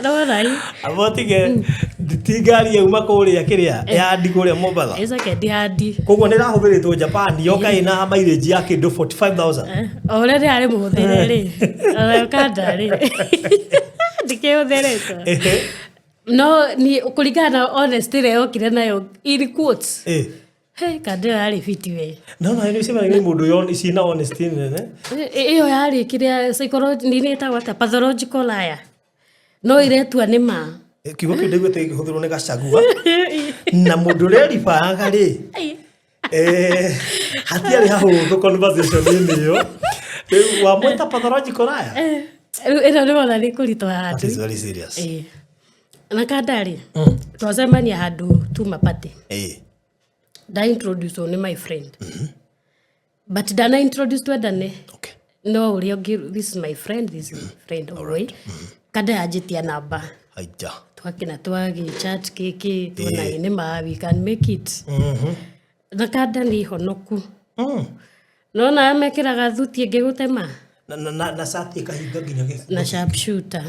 rorai abotige tigari yauma kũrĩa kĩrĩa ya ndi kũrĩa Mombatha second hand koguo nĩ rahũthĩrĩtwo Japan yoka ina mileage ya kĩndũ 45,000 ore nĩ arĩ mũhũthĩre rĩ ona kanda rĩ ndikĩhũthĩrĩtwo no ni kũringana honest ĩrĩa yokire nayo in quotes kanda yarĩ fiti we no nĩ cemanagia mũndũ yon ici na honesty nene ĩyo yarĩ kĩrĩa psychology nĩ ĩtagwo ta pathological liar no iretua nĩ ma kiugo kĩu ndaiguĩte gĩkĩhũthĩrwo nĩ Gachagua na mũndũ ũrĩa ribaga rĩ hatiarĩ hahũthũ conversation-inĩ ĩyo rĩu wamwĩta pathological liar ĩno nĩwona nĩ kũritũha handũ. That is very serious. Na kandarĩ twacemania handũ tuma party. Da introduce on my friend. But dana introduce twendane. Okay. No, this is my friend, this is my friend. Alright. Kada ajitia namba. Aija. Twakina twagi chat kiki tuona ine ma we can make it. Na kada ni honoku. No na amekiraga thuti ngigutema. Na sati kahiga ginya ge. Na sharpshooter.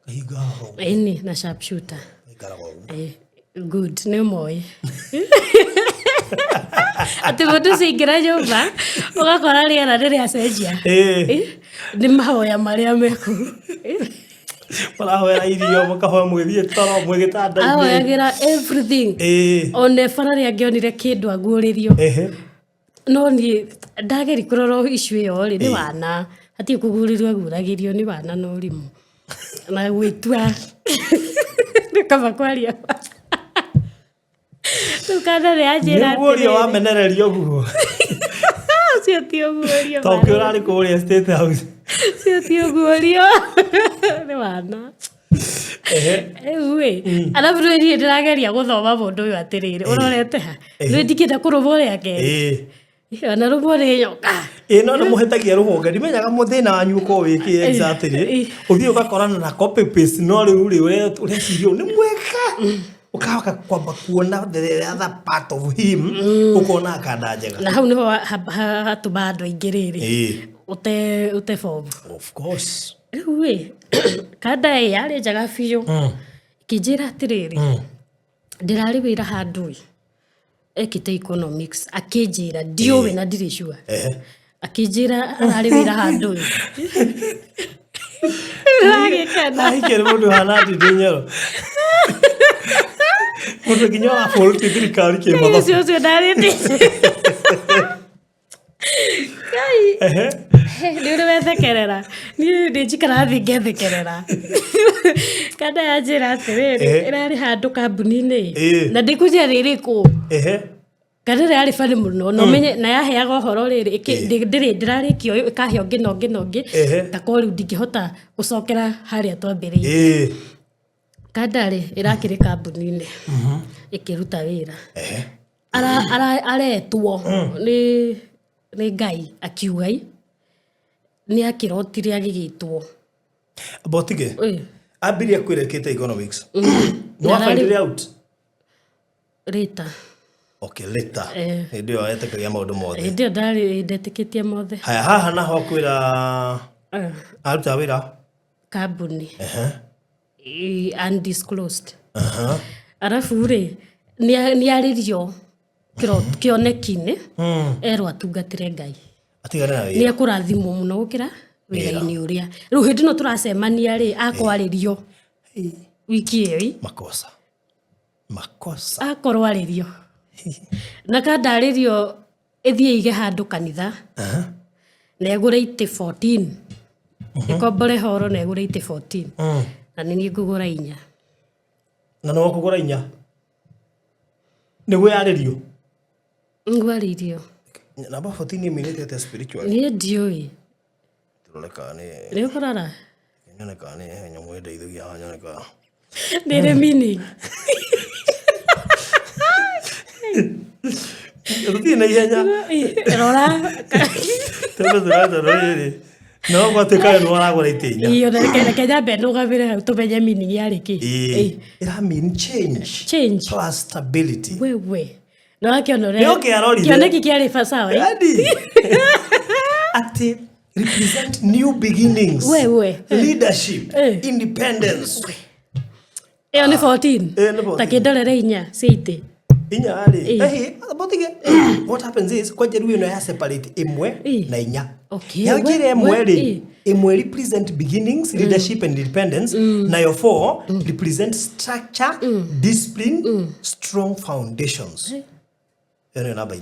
Kahiga ho. Eni na sharpshooter. Good, no moi. Ati mũndũ cingira nyũmba ũgakora rĩera rĩrĩa cenjia nĩ mahoya marĩa meku marahoya irio mũkahoya mwĩthiĩ toro mwĩgĩtanda-inĩ ahoyagĩra everything one bara rĩa ngĩonire kĩndũ aguũrĩrio no niĩ ndageri kũrora issue ĩyo rĩ nĩ wana hatirĩ kũguũrĩrio aguũragĩrio nĩ wana no ũrimũ na gwĩtua kama kwaria Tukana le ajira. Ngũũrio wamenererio guo. Cio ti ũguũrio. Tokyo rari kũũria State House. Cio ti ũguũrio. Nĩ wana. We. Alafu nĩ ndĩrageria gũthoma mũndũ ũyũ atĩrĩrĩ. Ũrorete ha. Nĩ ndikĩte kũrũma ũrĩa kĩ. Na rũmbo nĩ nyoka. No nĩ mũhĩtagia rũhonge ndimenyaga mũthĩna wanyu ũkorwo wĩkĩ exactly. Ũthiĩ ũgakorana na copy paste no rĩu ũreciria nĩ mwega. Ukawaka kwamba kuona the other part of him ukona akanda njega na hau niho hatuma andũ aingĩ rĩrĩ ute form of course we kanda yarĩ njega biũ kĩnjĩra atĩrĩrĩ ndĩrarĩ wĩra handũ ekĩte economics akĩnjĩra ndiũĩ na ndirĩ sure akĩnjĩra ararĩ wĩra handũ agĩkena ikĩrĩ mũndũ hana ndinyero Mũndũ nginya wa bũrũri thirikari kĩmatha. Ũcio ndarĩte. Nĩ ũrĩ wethekerera. Niĩ ndĩnjikara thĩ ngĩthekerera. Kada yanjĩra atĩrĩrĩ ĩrarĩ handũ kambuni-inĩ. Na ndĩkũria rĩrĩkũ. Kada yarĩ bari mũno no menye na yaheaga ũhoro rĩrĩ ndĩrarĩkio ĩkaheo ngĩnongĩ takorwo rĩu ndingĩhota gũcokera harĩa twambĩrĩirie. Kadare irakire kambuni-inĩ ikiruta wĩra aretwo nĩ Ngai akiuga nĩ akirotire agĩgĩtwo Botige abiria kwĩrekete economics no find it out later okay later ndio ayetekagia maũndũ mothe ndio ndari ndetĩkĩtie mothe haha naho kwĩra aruta wĩra kambuni undisclosed. Arafu rĩ nĩ arĩrio kĩoneki-inĩ erwo atungatĩre Ngai. Atigane na wĩra. Nĩ ekũrathimwo mũno gũkĩra wĩra-inĩ ũrĩa. Rĩu hĩndĩ ĩno tũracemania rĩ akwarĩrio wiki ĩyo. Makosa. Akorwarĩrio. Na kandarĩrio ĩthiĩ ige handũ kanitha. Na egũre itĩ 14. Ĩkombore horo na egũre itĩ 14. Na nini ngũgũra 4. Na no kũgũra 4. Nĩguo yarĩrio. Ngwarĩrio. Namba 14 imenyete spiritual. Niĩ ndiũĩ. Tũroleka nĩ. Nĩ ũkorara. Nyoneka nĩ nyamũ ndeithagia nyoneka. Nĩ meaning. Ruti na ihenya. Rora. Tũrĩ. No gwatuĩka nĩ waragũra itĩnya. Iyo reke nyambe ndũgamĩre hau tũmenye meaning yarĩ kĩ. It mean change. Plus stability. We. No akĩona ũrĩa. Nĩ ũkĩarorire. Kĩoneki kĩarĩ sawa. Ati represent new beginnings. We. Leadership. Independence. Iyo nĩ 14. Ta kĩndorere 4 cia itĩ. What happens is kwa jeru ino ya separate imwe na 4. Okay. Ya ngire imwe represent beginnings, leadership and independence. Na yo 4 represent structure, discipline, strong foundations. Eno namba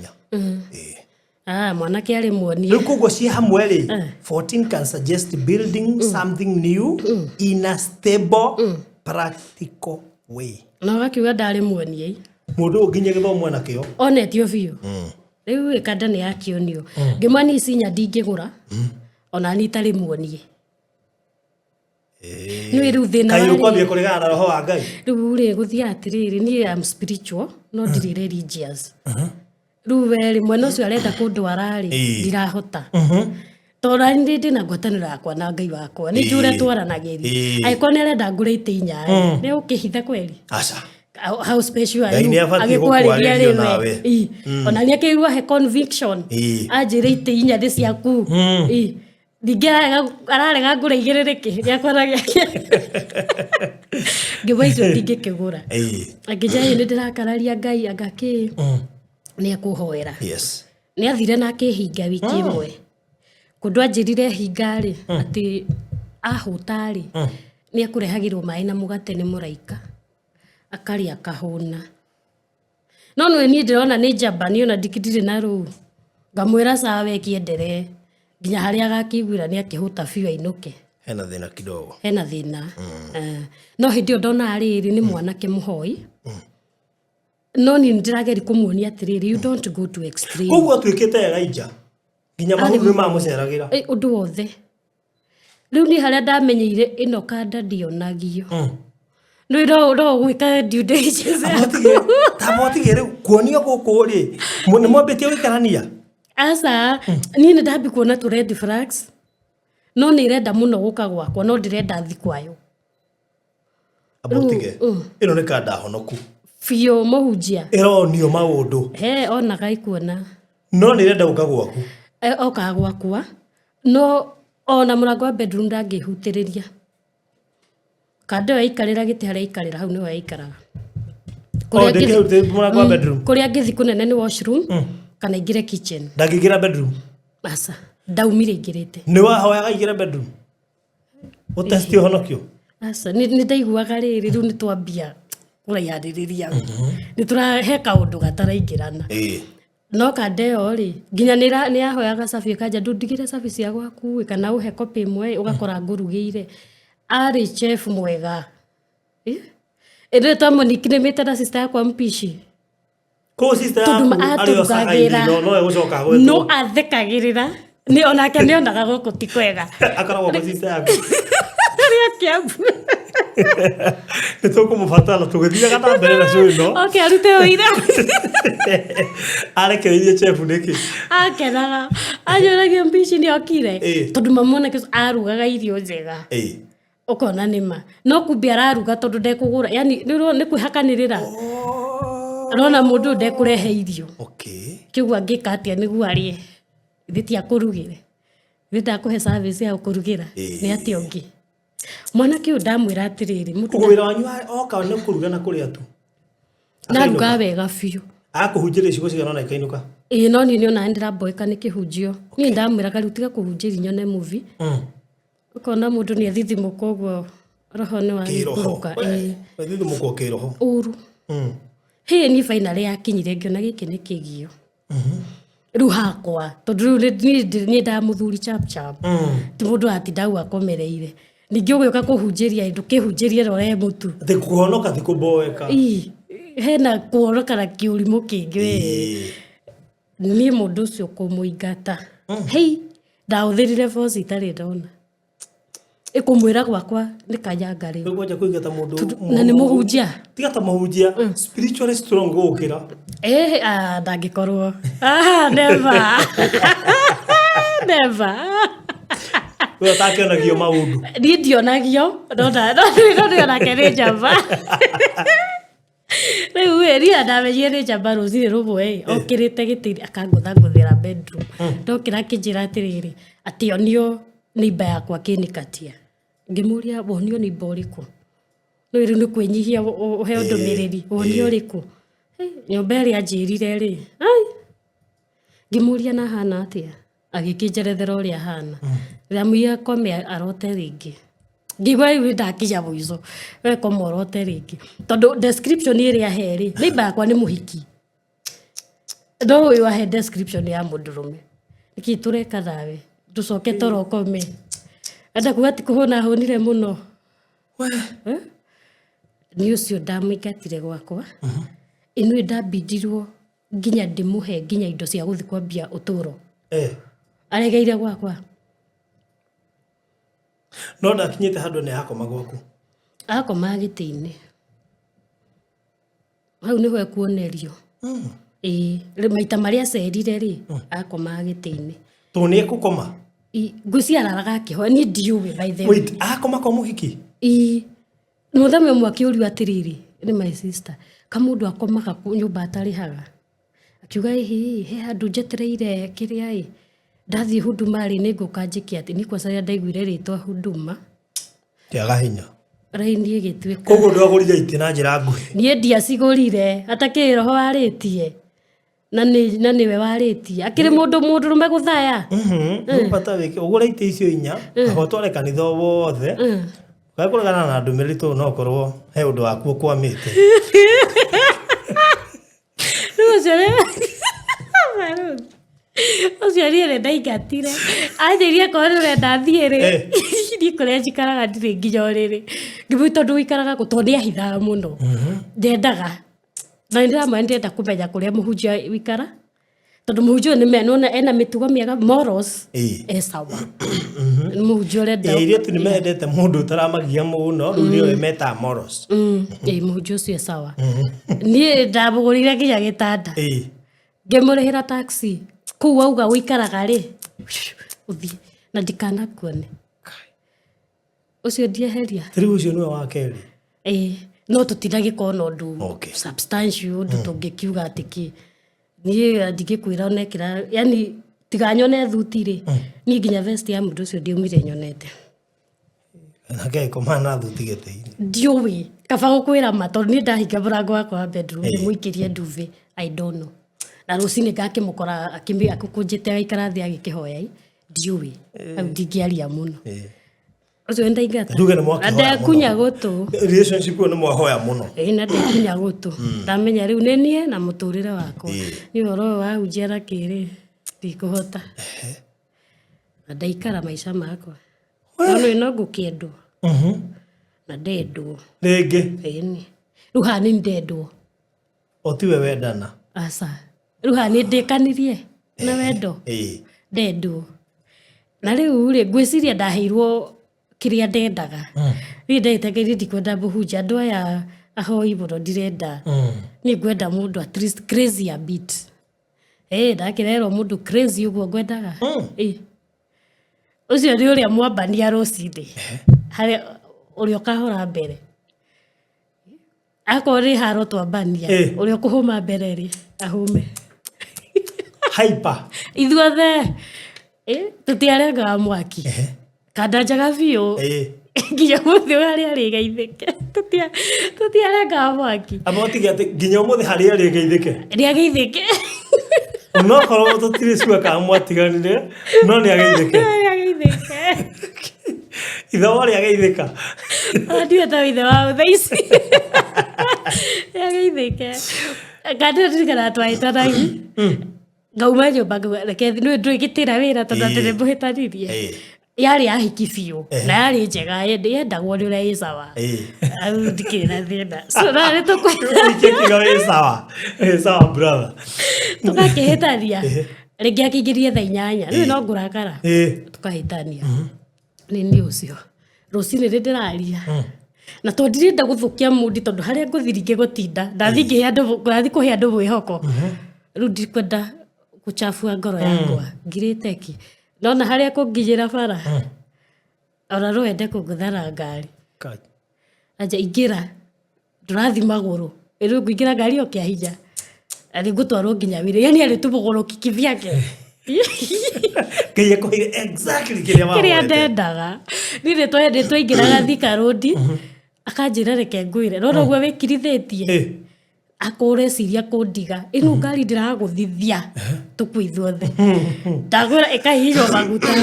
4. Mwanake arĩ muonie. Rĩu koguo ci hamwe rĩ 14 can suggest building something new in a stable practical way. No gakiuga ndarĩ muonie. Mũndũ nginya gĩthomo nakĩo Onetio biũ. Rĩu kanda nĩ yakĩonio. Ngĩmani ici nya ndingĩgũra. Ona ni itarĩ muonie. Nĩ rĩu thĩna kaĩ ũkwambia kũregana na roho wa Ngai rĩu rĩ gũthiĩ atĩrĩrĩ niĩ am spiritual no ndirĩ religious rĩu we rĩ mwena ũcio arenda kũndwara rĩ ndirahota tondũ nĩ ndĩ na ngwatanĩro yakwa na Ngai wakwa nĩ njũre twaranagĩria angĩkorwo nĩ arenda ngũre itĩ 4 nĩ ũkĩhitha kweli aca how special are you agĩkwarĩria rĩwe ona nĩ akĩigua he conviction anjĩre itĩ 4 ndĩ ciaku ningĩ ararega ngũre igĩrĩrĩkĩ rĩakwa gĩake ngĩmwa icio ndingĩkĩgũra angĩnjĩra nĩ ndĩrakararia Ngai agakĩ nĩ ekũhoera nĩ athire na akĩhinga wiki ĩmwe kũndũ anjĩrire hinga rĩ atĩ ahũta rĩ nĩ ekũrehagĩrwo maĩ na mũgate nĩ mũraika akarĩa kahũna no niĩ ndĩrona nĩ njamba nĩ ona ndikidirĩ na rũu ngamwĩra sawa kiendelee nginya harĩa agakĩiguĩra nĩ akĩhũta biũ ainũke hena thĩna kidogo hena thĩna no hĩndĩ ĩyo ndona rĩrĩ nĩ mwanake mũhoi no niĩ ndĩrageria kũmuonia atĩrĩrĩ you don't go to extreme koguo atuĩkĩte Elijah nginya mahuti mamũceragĩra ũndũ wothe rĩu niĩ harĩa ndamenyeire ĩno kanda ndionagio no gwĩka due diligence tabotige rĩu kuonio gũkũ rĩ nĩ mwambĩtie gũikarania asa niĩ nĩ ndambi kuona tũ red flags no nĩ irenda mũno gũka gwakwa no ndĩrenda thi kwayo abotige ĩno nĩ kanda honoku biũ mũhunjia ĩronio maũndũ he onaga ikuona no nĩ irenda gũka gwaku oka gwakwa no ona mũrango wa bedroom ndangĩhutĩrĩria kanda ĩyo aikarĩra gĩtĩ harĩa aikarĩra hau nĩho aikaraga kũrĩa angĩthi kũnene nĩ washroom kana ingĩre kitchen ndangĩingĩra bedroom aca ndaumire ingĩrĩte nĩ wahoyaga ingĩre bedroom ũtesti ũhonokio aca nĩ ndaiguaga rĩrĩ rĩu nĩ twambia kũraiharĩrĩria nĩ tũrahe kaũndũ gataraingĩrana no kanda ĩyo rĩ nginya nĩ yahoyaga cabi ĩkanja ndũndigĩre cabi cia gwaku kana ũhe kopi ĩmwe ũgakora ngũrugĩire arĩ chef mwega ĩndĩ twamũnikinĩmĩte na sister yakwa mpishi ko sister yaku arĩ osagaire no egũcoka gwetwo no athekagĩrĩra nĩ onake nĩ onaga gũkũ ti kwega akoragwo kwa sister yaku rĩa Kiambu nĩ tũkũmũbatara tũgĩthiaga na mbere na cũĩ no okay arute ũira arekereirie chef nĩkĩ akenaga anyoragia mpishi nĩ okire tondũ mamona arugaga irio njega ũkona nĩma no kumbe araruga tondũ ndekũgũra yani nĩ kwĩhakanĩrĩra arona mũndũ ndekũrehe irio kĩguo angĩka atĩa nĩguo arĩe thĩti akũrugĩre thĩti akũhe service ya kũrugĩra nĩ atĩ ũngĩ mwanake ũyũ ndamwĩra atĩrĩrĩ wĩra wanyu oka nĩ kũruga na kũrĩa tu naruga wega biũ akũhunjĩria icigo cigana na ikainũka no niĩ ona ndĩramboeka nĩ kĩhunjio niĩ ndamwĩra rĩu tiga kũhunjĩria nyone movie ũkona mũndũ nĩ athithimũka ũguo roho nĩ wakĩrũka athithimũka kĩroho ũru hĩ niĩ finally yakinyire ngĩona gĩkĩ nĩ kĩgio rĩu hakwa tondũ rĩu niĩ ndamũthuri chap ti mũndũ atindau akomereire ningĩ ũgĩũka kũhunjĩria ndũkĩhunjĩrie rore mũtu kũhonoka ti kũmboeka hena kũhonoka na kĩũrimũ kĩngĩ niĩ mũndũ ũcio kũmũingata hei ndahũthĩrire force itarĩ ndona ĩkũmwĩra gwakwa nĩ kanyanga rĩu gwanja kũingata mũndũ na nĩ mũhunjia tiga ta mũhunjia spiritually strong gũkĩra ndangĩkorwo never we atakĩonagio maũndũ niĩ ndionagio no onake nĩ njamba rĩu niĩ ndamenyire nĩ njamba rũcinĩ rũmwe okĩrĩte gĩtĩ akangũthangũthĩra bedroom ndokĩra akĩnjĩra atĩrĩrĩ atĩ onio nĩimba yakwa kĩnĩkatia ngĩmũria wonio nĩimba ũrĩkũ no rĩu nĩ kwĩnyihia ũheo ndũmĩrĩri wonio ũrĩkũ nyũmba ĩrĩa anjĩrire rĩ ngĩmũria na hana atĩa agĩkĩnjerethera ũrĩa hana ramũia kome arote rĩngĩ ngĩigua rĩu ndakinya mũico we kome orote rĩngĩ tondũ description ĩrĩa ahe-rĩ nĩimba yakwa nĩ mũhiki no ũyũ ahe description ya mũndũrũme nĩkĩ tũreka nawe tũcoke torokome enda kuga ti kũhũna hũnire mũno nĩ ũcio ndamũingatire gwakwa ĩno ndambindirwo nginya ndĩmũhe nginya indo cia gũthi kwambia ũtũro aregeire gwakwa No ndakinyite handu ni hakoma gwaku. Akoma giti-ini. Hau niho ekuonerio. Maita maria acerire ri akoma giti-ini. Tu ni ekukoma? Ngwiciaraga akihoya ni ndiuwi by the way. Wait, akoma kwa muhiki? Muthame mwe akiurio atiriri ni my sister. Kamundu akomaga nyumba atarihaga. Akiuga he handu njetereire kiria ndathie Huduma ri ni nguka njikia ati ni kwa saria ndaiguire ritwa Huduma. Tiaga hinya. Raini igituika. Koguo ndwagurire iti na njira nguhi. Nie ndiacigurire atake roho aritie. Na niwe waritie. Akiri mundu rume guthaya. Bata wiki ugure iti icio inya, agotware kanitha wothe. Gakuragana na ndumiri tu no korwo he undu waku kwamite. Ucio ni ndaingatire anjirie korore ndathiire ni kuria njikaraga ndire nginya riri ngibu tondu wikaraga gutondi ahithaga muno ndendaga na ndenda kumenya kuria muhunjia wikara tondu muhunjia ni menona ena mitugo miega morals sawa muhunjia renda iria tu ni mendete mundu utaramagia muno riu meta morals muhunjia ucio sawa ni ndabugurire nginya gitanda ngimurihira taxi kuu auga wikaraga ri uthie na ndikana kuone ucio ndieheria riu ucio niwe wa keri no tutindagi kona undu substantial undu tungikiuga atiki nie ndigikwira onekira yani tiganyone thuti ri ni nginya vest ya mundu ucio ndiumire nyonete nake komana thuti gete-ini ndiuwi kaba gukwira mato ni ndahinga murango wakwa bedroom muikirie nduve I don't know na rucini ngakimukora akukunjite aikara thi agikihoya ndiuwi ndingiaria muno ucio ndaingata nduge ni mwaki ande kunya gutu relationship ni mwahoya muno na ndekunya gutu ndamenya riu ni nie na muturire wako ni horo wa ujera kiri ndikuhota na ndaikara maisha makwa no ngukiendwo na ndendwo ringi ni riu hani ndendwo otiwe wendana asa riu hani ndikanirie na wendo ndendwo na riu ri ngwiciria ndaheirwo kiria ndendaga ni ndaitegeria ndikwenda muhunjia andu aya ahoi muno ndirenda ni ngwenda mundu at least crazy a bit ndakirerwo mundu crazy uguo ngwendaga ucio ni uria mwambania rucini haria uria ukahora mbere akori haro twambania uria kuhuma mbere ri ahume hyper ithuothe tutiarengaga mwaki kada njaga biũ nginya mũthĩ harĩa rĩgeithĩke tutiarengaga mwaki abotiga ati nginya mũthĩ harĩa rĩgeithĩke rĩgeithĩke onokorwo tutire cua ka mwatiganire no nĩ ageithĩke ithe wari ageithĩka ndiũĩ ta ithe wa thaici ageithĩke kada ndirikana twahĩtanagia ngauma nyũmba reke ndũĩgĩtĩra wĩra tondũ atĩ nĩmũhĩtanirie yari ahiki biũ na yari njega yendagwo nĩ ũrĩa ĩ sawa ndikĩrĩ na thĩna so na nĩ sawa brother tũgakĩhĩtania rĩngĩ akĩingĩrie thaa 8 rĩu no ngũrakara tũkahĩtania nĩ ũcio rũcinĩ ndĩraria na tondũ ndirenda gũthũkia mundi tondũ harĩa ngũthiringe gũtinda ndathi kũhe andũ mwĩhoko rĩu ndikwenda gũchafua ngoro yakwa ngirĩte ki nona harĩa kũnginyĩra bara ona no wende kũngũthara ngari anja ingĩra ndũrathi magũrũ rĩu ngũingĩra ngari o kĩa hinya arĩ ngũtwarwo nginya wĩra yani arĩ tũmũgũrũki kĩvyake Ngai akwĩre exactly kĩrĩa ndendaga nĩ twaingĩraga Thika Road akanjĩra reke ngwĩre no noguo wĩkirithĩtie akoreciria kũndiga ĩno ngari ndĩragũthithia tũkũ ithuothe ndagwĩra ĩkahihinywo maguta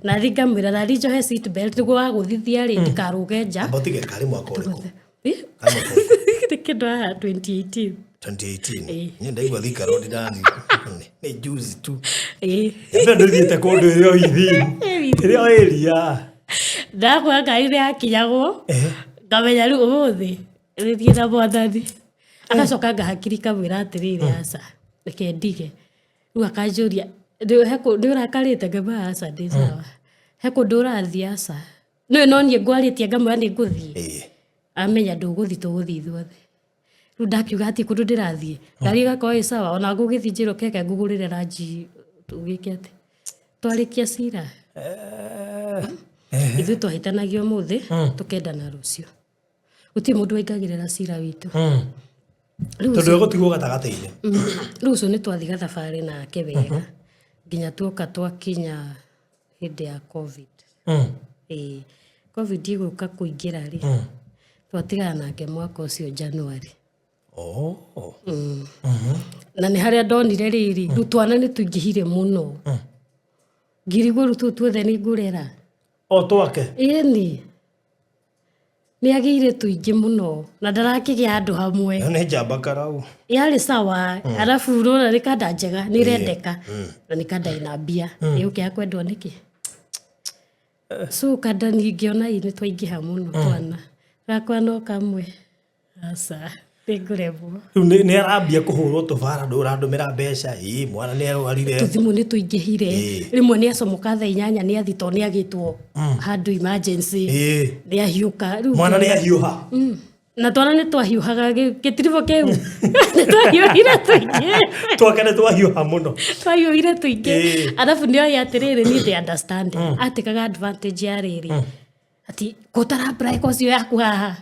na ngamwĩra na njohe seat belt nĩguo wagũthithia rĩ ndikarũge nja abotige kari mwaka ũrĩkũ kĩndũ haha 2018 niĩ ndaigua Thika Road ndani nĩ juzi tu ebe ndũthiĩte kũndũ ĩrĩa ithini ĩrĩa area ndakwĩra ngari nĩyakinyagwo ngamenya rĩu ũmũthĩ rĩthiĩ na mwathani agacoka ngahakiri kamwĩra atĩrĩrĩ aca reke ndige rĩu akanjũria nĩ ũrakarĩte ngamba aca ndĩ sawa he kũndũ ũrathiĩ aca no nie ngwaritie ngamwe ni nguthii amenya nduguthi tuguthi thuothe riu ndakiuga ati kundu ndirathie ngari gakorwo sawa ona ngugithi njiro keke ngugurire ranji tugike ati twarikia cira ithu twahitanagio muthi tukendana rucio uti mundu aingagirira cira witu tondu egutigwo gatagati-ini riu ucio ni twathiga thabari nake wega nginya tuoka twakinya hindi ya covid covid iguka kuingira ri twatigana nake mwaka ucio January na ni haria ndonire riri riu twana ni tuingihire muno ngirigwo riu tu tuothe ni ngurera twake ni agire tuingi muno na ndarakigia andu hamwe ni njamba karau yari sawa arafu rora ni kada njega ni rendeka na ni kada ina mbia yuke akwendwo niki so kada ningiona ini twaingiha muno twana gakwa no kamwe asa Pegurebo. Ni arambia kuhurwo tuvara ndurandumira mbeca mwana ni arwarire tuthimu ni tuingihire rimwe ni acomoka thaa 8 ni athito ni agitwo handu emergency ni ahiuka mwana ni ahiuha na twana ni twahiuhaga gitirivo keu ni twahiuhire tuingi twakene twahiuha muno twahiuhire tuingi arafu ni oya atiriri ni the understand atikaga advantage ya riri ati kotara break ocio yaku haha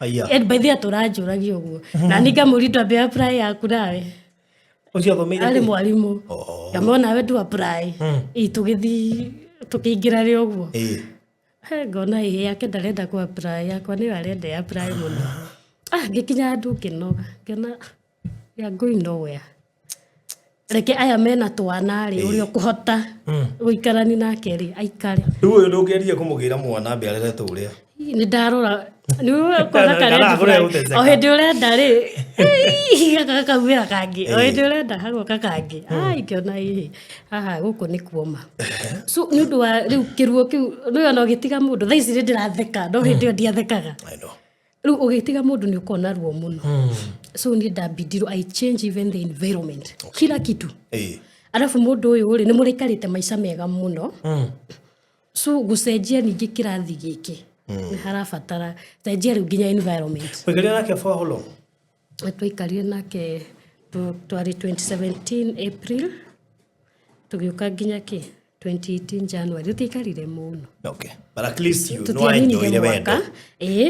aya by the turajuragio guo na ninga murindo abe apply yaku nawe ucio thomeire ali mwalimu ngamona we du apply tugithi tukiingira ri uguo ngona yake ndarenda ku apply yakwa ni arenda apply muno ngikinya andu kinoga ngena ya going nowhere reke aya mena twana ri uri ukuhota guikarani nake ri aikare riu uyu ndungeria kumugira mwana mbiarire turia ni ndarora ni kona kare o hindi urenda ri gakawira kangi o hindi urenda hagwo kakangi ikiona haha guku ni kuoma so ni undu wa riu kiruo kiu no ona gitiga mundu thaici ri ndiratheka no hindi ndiathekaga riu ugitiga mundu ni ukona ruo muno so ni ndabidiro I change even the environment kila kitu alafu mundu uyu uri ni murikarite maisha mega muno so gucenjia ningi kirathi giki ni harabatara cenjia riu nginya environment wikarire nake for how long twikarire nake twari 2017 April tugiuka nginya 2018 January tutikarire muno okay but at least you know I enjoy the wendo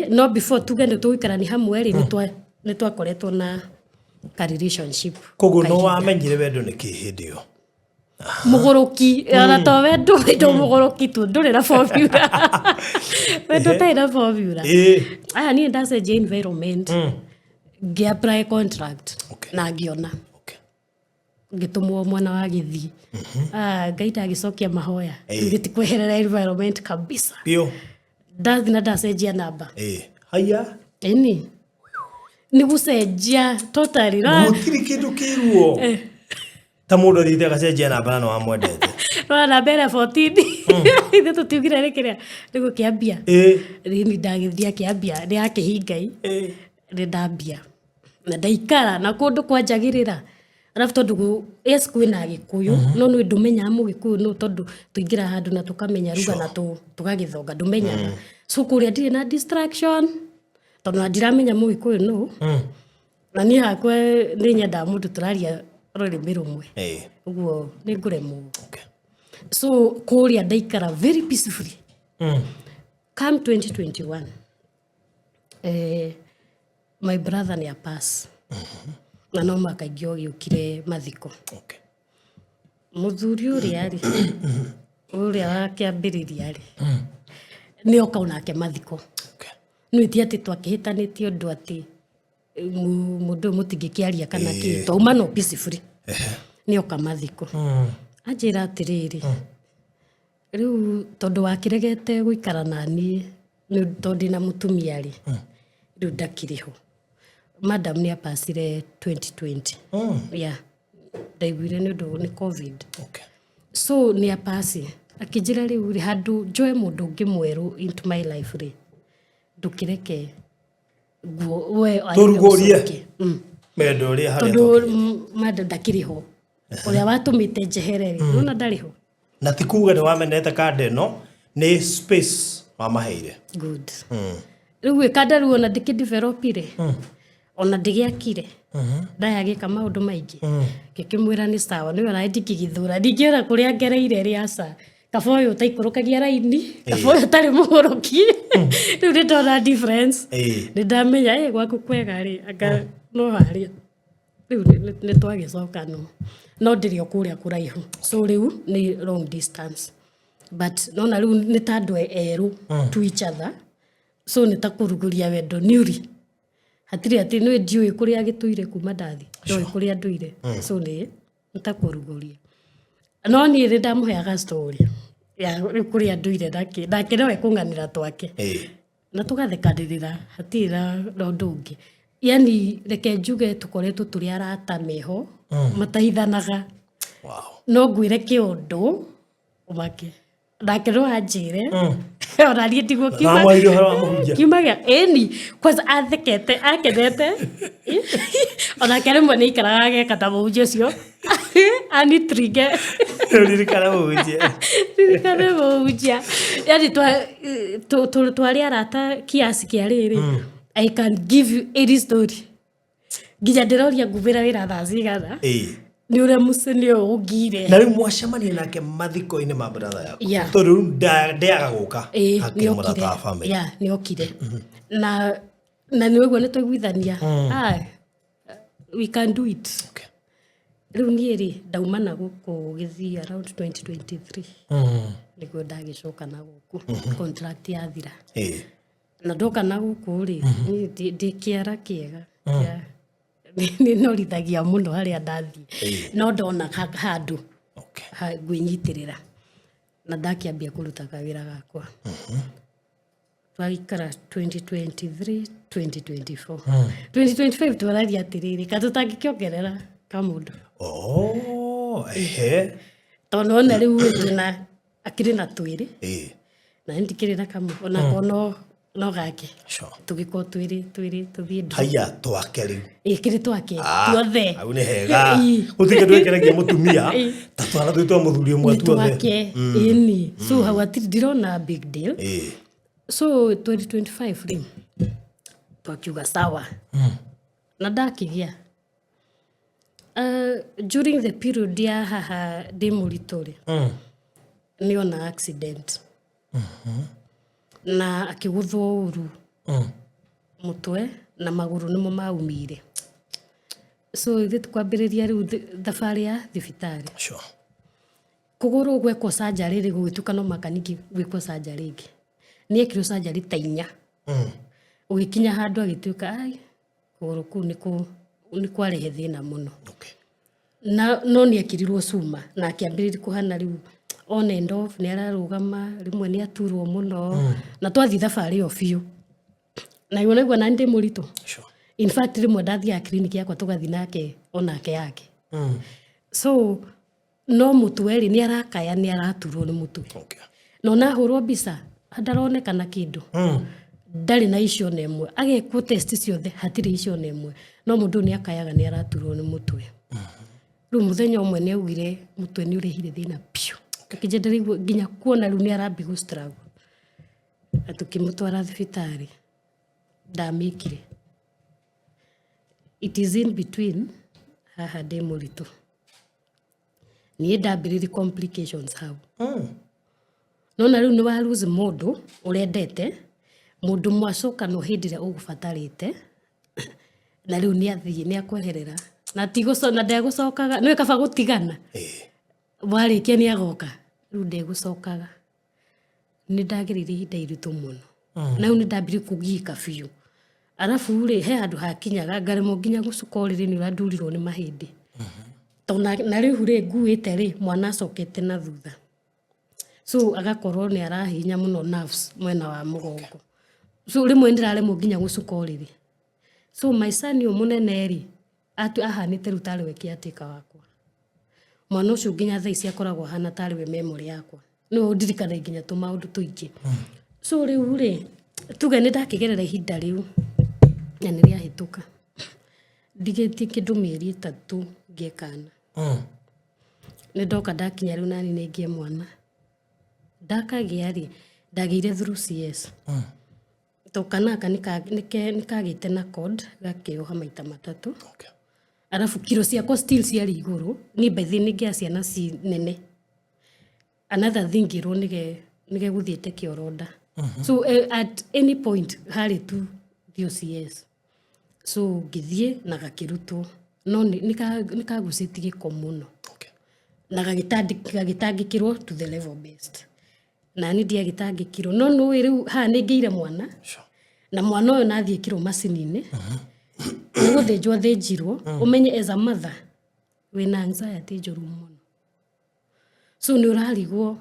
no before tugende tuikarani hamwe ri ni twakoretwo na ka relationship koguo no wamenyire wendo ni kihindio muguruki ana to wendo ndo muguruki tu ndure na formula wendo tena formula aya ni ndacenjia environment ngiapply contract na ngiona ngitumwo mwana wa githi ngaita agicokia mahoya ngitikweherera environment kabisa pio ndathi na ndacenjia namba haya ni gucenjia totally gutiri kindu kiruo ta mundu thite gacenjia namba no amwendete na mbere 14 ithe tutiugire rikiria nigu kiambia rini ndagithia kiambia ni yake hingai ni ndambia na ndaikara na kundu kwanjagirira arafu tondu yes kwina gikuyu no nwi ndumenya mu gikuyu no tondu tuingira handu na tukamenya ruga na tugagithonga ndumenya so kuria ndire na distraction tondu ndiramenya mu gikuyu no na ni hakwa ni nyenda mundu turaria rurimi rumwe uguo ni nguremwo so kuria ndaikara very peacefully come 2021 my brother ni apass na no makaingio giukire mathiko muthuri uria ri uria wakiambiriria ri ni okauna ke mathiko nwiti ati twakihitanitie undu ati mundu mutingikiaria kana ki twauma no peacefully ni oka mathiko anjira atiriri riu tondu wakiregete guikara nani ni tondu na mutumia ri riu ndakiriho madam ni apasire 2020 ndaiguire ni undu ni covid so ni apasi akijira riu ri handu njoe mundu ungi mweru into my life ri ndukireke we turugorie mendo ri hari tondu madam ndakiriho uria watumite njehereri nona ndariho na tikuga ni wamenete kande no ni space Wamaheire. Good. Rĩu ĩkanda rĩu ona ndĩkĩdevelopire. Ona ndĩgĩakire. Ndayagĩka maũndũ maingĩ. Ngĩkĩmwĩra nĩ sawa nĩ ona ndikĩgithũra. Ndingĩora kũrĩa ngereire rĩ aca. Kaba ũyũ ũtaikũrũkagia raini. Kaba ũyũ ũtarĩ mũgũrũki. Rĩu nĩ ndona difference. Nĩ ndamenya gwaku kwega rĩ anga no harĩa. Rĩu nĩ twagĩcoka no ndĩrĩ o kũrĩa kũraihu. So rĩu nĩ long distance. But nona rĩu nĩ ta andũ erũ to each other. So nĩ ta kũrugũria wendo niuri. Hatirĩ atĩ nĩ ndiũĩ kũrĩa gĩtũire kuma ndathi. Ndoĩ kũrĩa ndũire. So nĩ ta kũrugũria. No niĩ nĩ ndamũheaga story. Ya kũrĩa ndũire ndake no ekũnganĩra twake. Na tũgathekanĩrĩra hatirĩ na ũndũ ũngĩ. Yani reke njuge tũkoretwo tũrĩ arata meho matahithanaga. Wow. No ngwĩre kĩũndũ umake. Ndake no anjĩre. Ona niĩ ndigwo kiumaga ĩni kwanza athekete akenete. Ona kĩrĩmwe nĩ ikaraga ageka ta mũhunjia ũcio. Ani trige. Ririkana mũhunjia. Yani twarĩ arata kiasi kĩa rĩrĩ. I can give you any story. Nginya ndĩroria ngumĩra wĩra thaa cigana. Nĩ ũrĩa mũcene ũyũ ũngire. Na rĩu mwacemania nake mathiko-inĩ ma brother yaku. Tondũ rĩu ndeaga gũka akĩmũrata family. Nĩ okire. Na nĩ ũguo nĩ twaiguithania. We can do it. Rĩu niĩ rĩ ndauma na gũkũ gĩthii around 2023. Nĩguo ndagĩcoka na gũkũ. Contract yathira. Na ndoka na gũkũ rĩ ndĩ kĩara kĩega. Nĩ norithagia mũno harĩa ndathiĩ. No ndona handũ ngwĩnyitĩrĩra. Na ndakĩambia kũrutaga wĩra gakwa. Twagĩikara 2023, 2024. 2025 twararia atĩrĩrĩ ka tũtangĩkĩongerera kamũndũ. Tondũ ona rĩu twĩna akĩrĩ na twĩrĩ. Na ndikĩrĩ na kamwe ona kono no gake. Tũgĩkorwo twĩrĩ tũthiĩ ndũ. Haya twake rĩu. Kĩrĩ twake tuothe. Au nĩ hega. Gũtirĩ kĩndũ gĩkĩragia mũtumia. Ta twana twĩtwa mũthuri ũmwe tuothe. Twake ĩni. So hau hatirĩ ndirona big deal. So 2025 rĩ twakiuga sawa. Na ndakĩgĩa. During the period ya haha ndĩ mũritũ rĩ. Nĩ ona accident. Na akĩgũthwo ũru. Mũtwe na magũrũ nĩmo maumire. So ithuĩ twambĩrĩria rĩu thabarĩ ya thibitarĩ. Kũgũrũ gwekwo surgery rĩ gũgĩtuĩka no mũhaka ningĩ gwĩkwo surgery ĩngĩ. Nĩ ekirwo surgery ta 4. Ũgĩkinya handũ agĩtuĩka kũgũrũ kũu nĩ kwarehe thĩna mũno. No nĩ ekirirwo cuma na akĩambĩrĩria kũhana rĩu on and off nĩ ararũgama rĩmwe nĩ aturwo mũno. Na twathi thabarĩ ĩyo biũ. Na yona igwa na ndĩ mũritũ. In fact rĩmwe ndathiaga clinic yakwa tũgathi nake onake yake. So no mũtwe rĩ nĩ arakaya nĩ araturwo nĩ mũtwe. No nahũrwo mbica ndaronekana kĩndũ. Ndarĩ na icio na ĩmwe. Agekwo test ciothe hatirĩ icio na ĩmwe. No mũndũ nĩ akayaga nĩ araturwo nĩ mũtwe. Rĩu mũthenya ũmwe nĩ augire mũtwe nĩ ũrehire thĩna piũ. Akĩnjenderia nginya kuona rĩu nĩ arambi gũ struggle. Tukĩmũtwara thibitarĩ. Ndamĩkire. It is in between haha ndĩ mũritũ. Niĩ ndambĩrĩria complications hau. Nona rĩu nĩ wa lose mũndũ ũrendete. Mũndũ mwacoka no hĩndĩ ĩrĩa ũgũbatarĩte. Na rĩu nĩ athiĩ nĩ akweherera. Na ndegũcokaga nĩ kaba gũtigana. Warĩkia nĩ agoka. Rĩu ndegũcokaga. Nĩ ndagereire ihinda iritũ mũno. Na rĩu nĩ ndambire kũgiĩka biũ. Arabu rĩ he handũ hakinyaga ngaremwo nginya gũcuka ũrĩrĩ nĩ ũrandurirwo nĩ mahĩndĩ. Na rĩu rĩ nguĩte rĩ mwana acokete na thutha. So agakorwo nĩ arahinya mũno nerves mwena wa mũgongo. So rĩmwe ndiraremwo nginya gũcuka ũrĩrĩ. So my son ũyũ mũnene rĩ ahanĩte rĩu tarĩ we caretaker wakwa. Mwana ũcio nginya thaa ici akoragwo hana tarĩ we memory yakwa. No ndirikana nginya tũmaũndũ tũingĩ. So rĩu rĩ tuge nĩ ndakĩgerera ihinda rĩu na nĩ rĩahĩtũka. Ndigĩtie kĩndũ mĩeri 3 ngĩkana. Nĩ ndoka ndakinya rĩu nani nĩ ngĩe mwana. Ndakagĩa rĩ Ndagire through CS. Kanaka nikagite na code gakioha maita matatu. Okay. Arafu kilo ciakwa still ciari iguru ni bethi ningia ciana ci nene. Another thing iro nige guthiete kioroda. So at any point hari tu CS. So githie na gakirutwo no nikaguciti giko muno. Okay. Na gagitangikirwo to the level based. Na ni dia gitangikirwo no riu ha ningeire mwana. Sure. Na mwana uyu nathie kirwo macini-ini. Guthinjwo thinjirwo umenye as a mother wina anxiety njuru muno. So ni urarigwo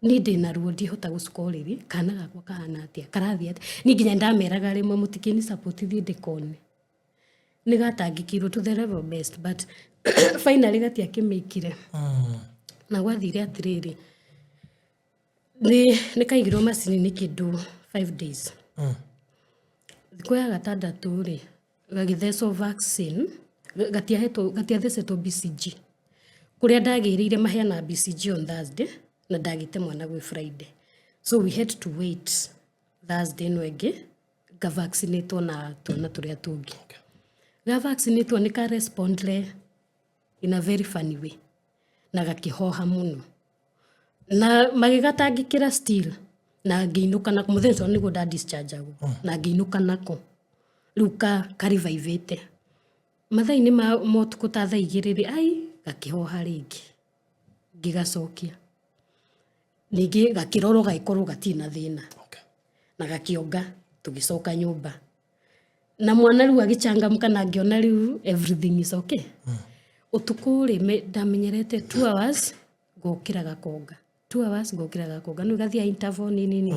ni ndina ruo ndihota gucukoriri kana gakwa kahana atia karathia ni nginya ndameraga rimwe mutikini support thie ndikone ni gatangikirwo to the level best but finally gatia kimikire na gwathire atiriri ni kaigirwo macini ni kindu 5 days kwa gatandatu ri gagithecwo vaccine gatiathecetwo BCG kuria ndagirire maheana BCG on Thursday na ndagite mwana gwe Friday. So we had to wait Thursday nwege ga vaccinate na tuna turia tungi. Okay. Ga vaccinate ni ka respond in a very funny way. Na gakihoha muno. Na magigatangikira still na ngiinuka na kumuthenso nigo da discharge ago. Na ngiinuka nako. Luka karivivete. Mathaini ma motuko ta thaigiriri ai gakihoha ringi. Gigacokia. Nigi gakiroro gaikorwo gatina thina. Okay. Na gakionga tugicoka nyumba. Na mwana riu agichangamka na ngiona riu everything is okay. Utuku ri ndamenyerete 2 hours gokira gakonga. 2 hours gokira gakonga no gathia interval nini.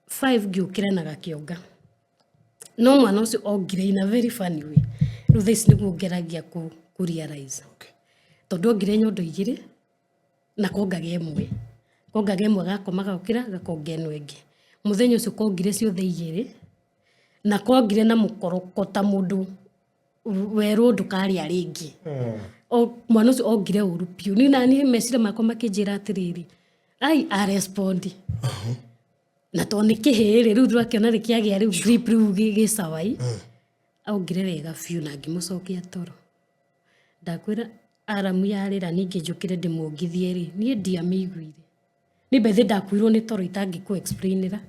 5 giokira na gakionga. No mwana ucio ogire in a very funny way. Riu this niguo ngeragia ku realize. Okay. Tondu ogire nyondo igire na kongage emwe. Kongage emwe gakomaga gokira gakonge eno engi. Muthenya ucio kongire ciothe igire na kongire na mukorokota mundu weru ndukari aringi. O mwana ucio ogire uru piu. Ni nani mecira makwa makinjira atiriri. Ai a respond. Na toni kihiri riu ndirakiona rikiagia riu grip riu gisawai. Ogire wega fiu na ngimucokia toro. Ndakwira aramu yarira ningi njukire ndimwongithie ri nie ndiamiguire. Ni bethe ndakwirwo ni toro itangiku explainira.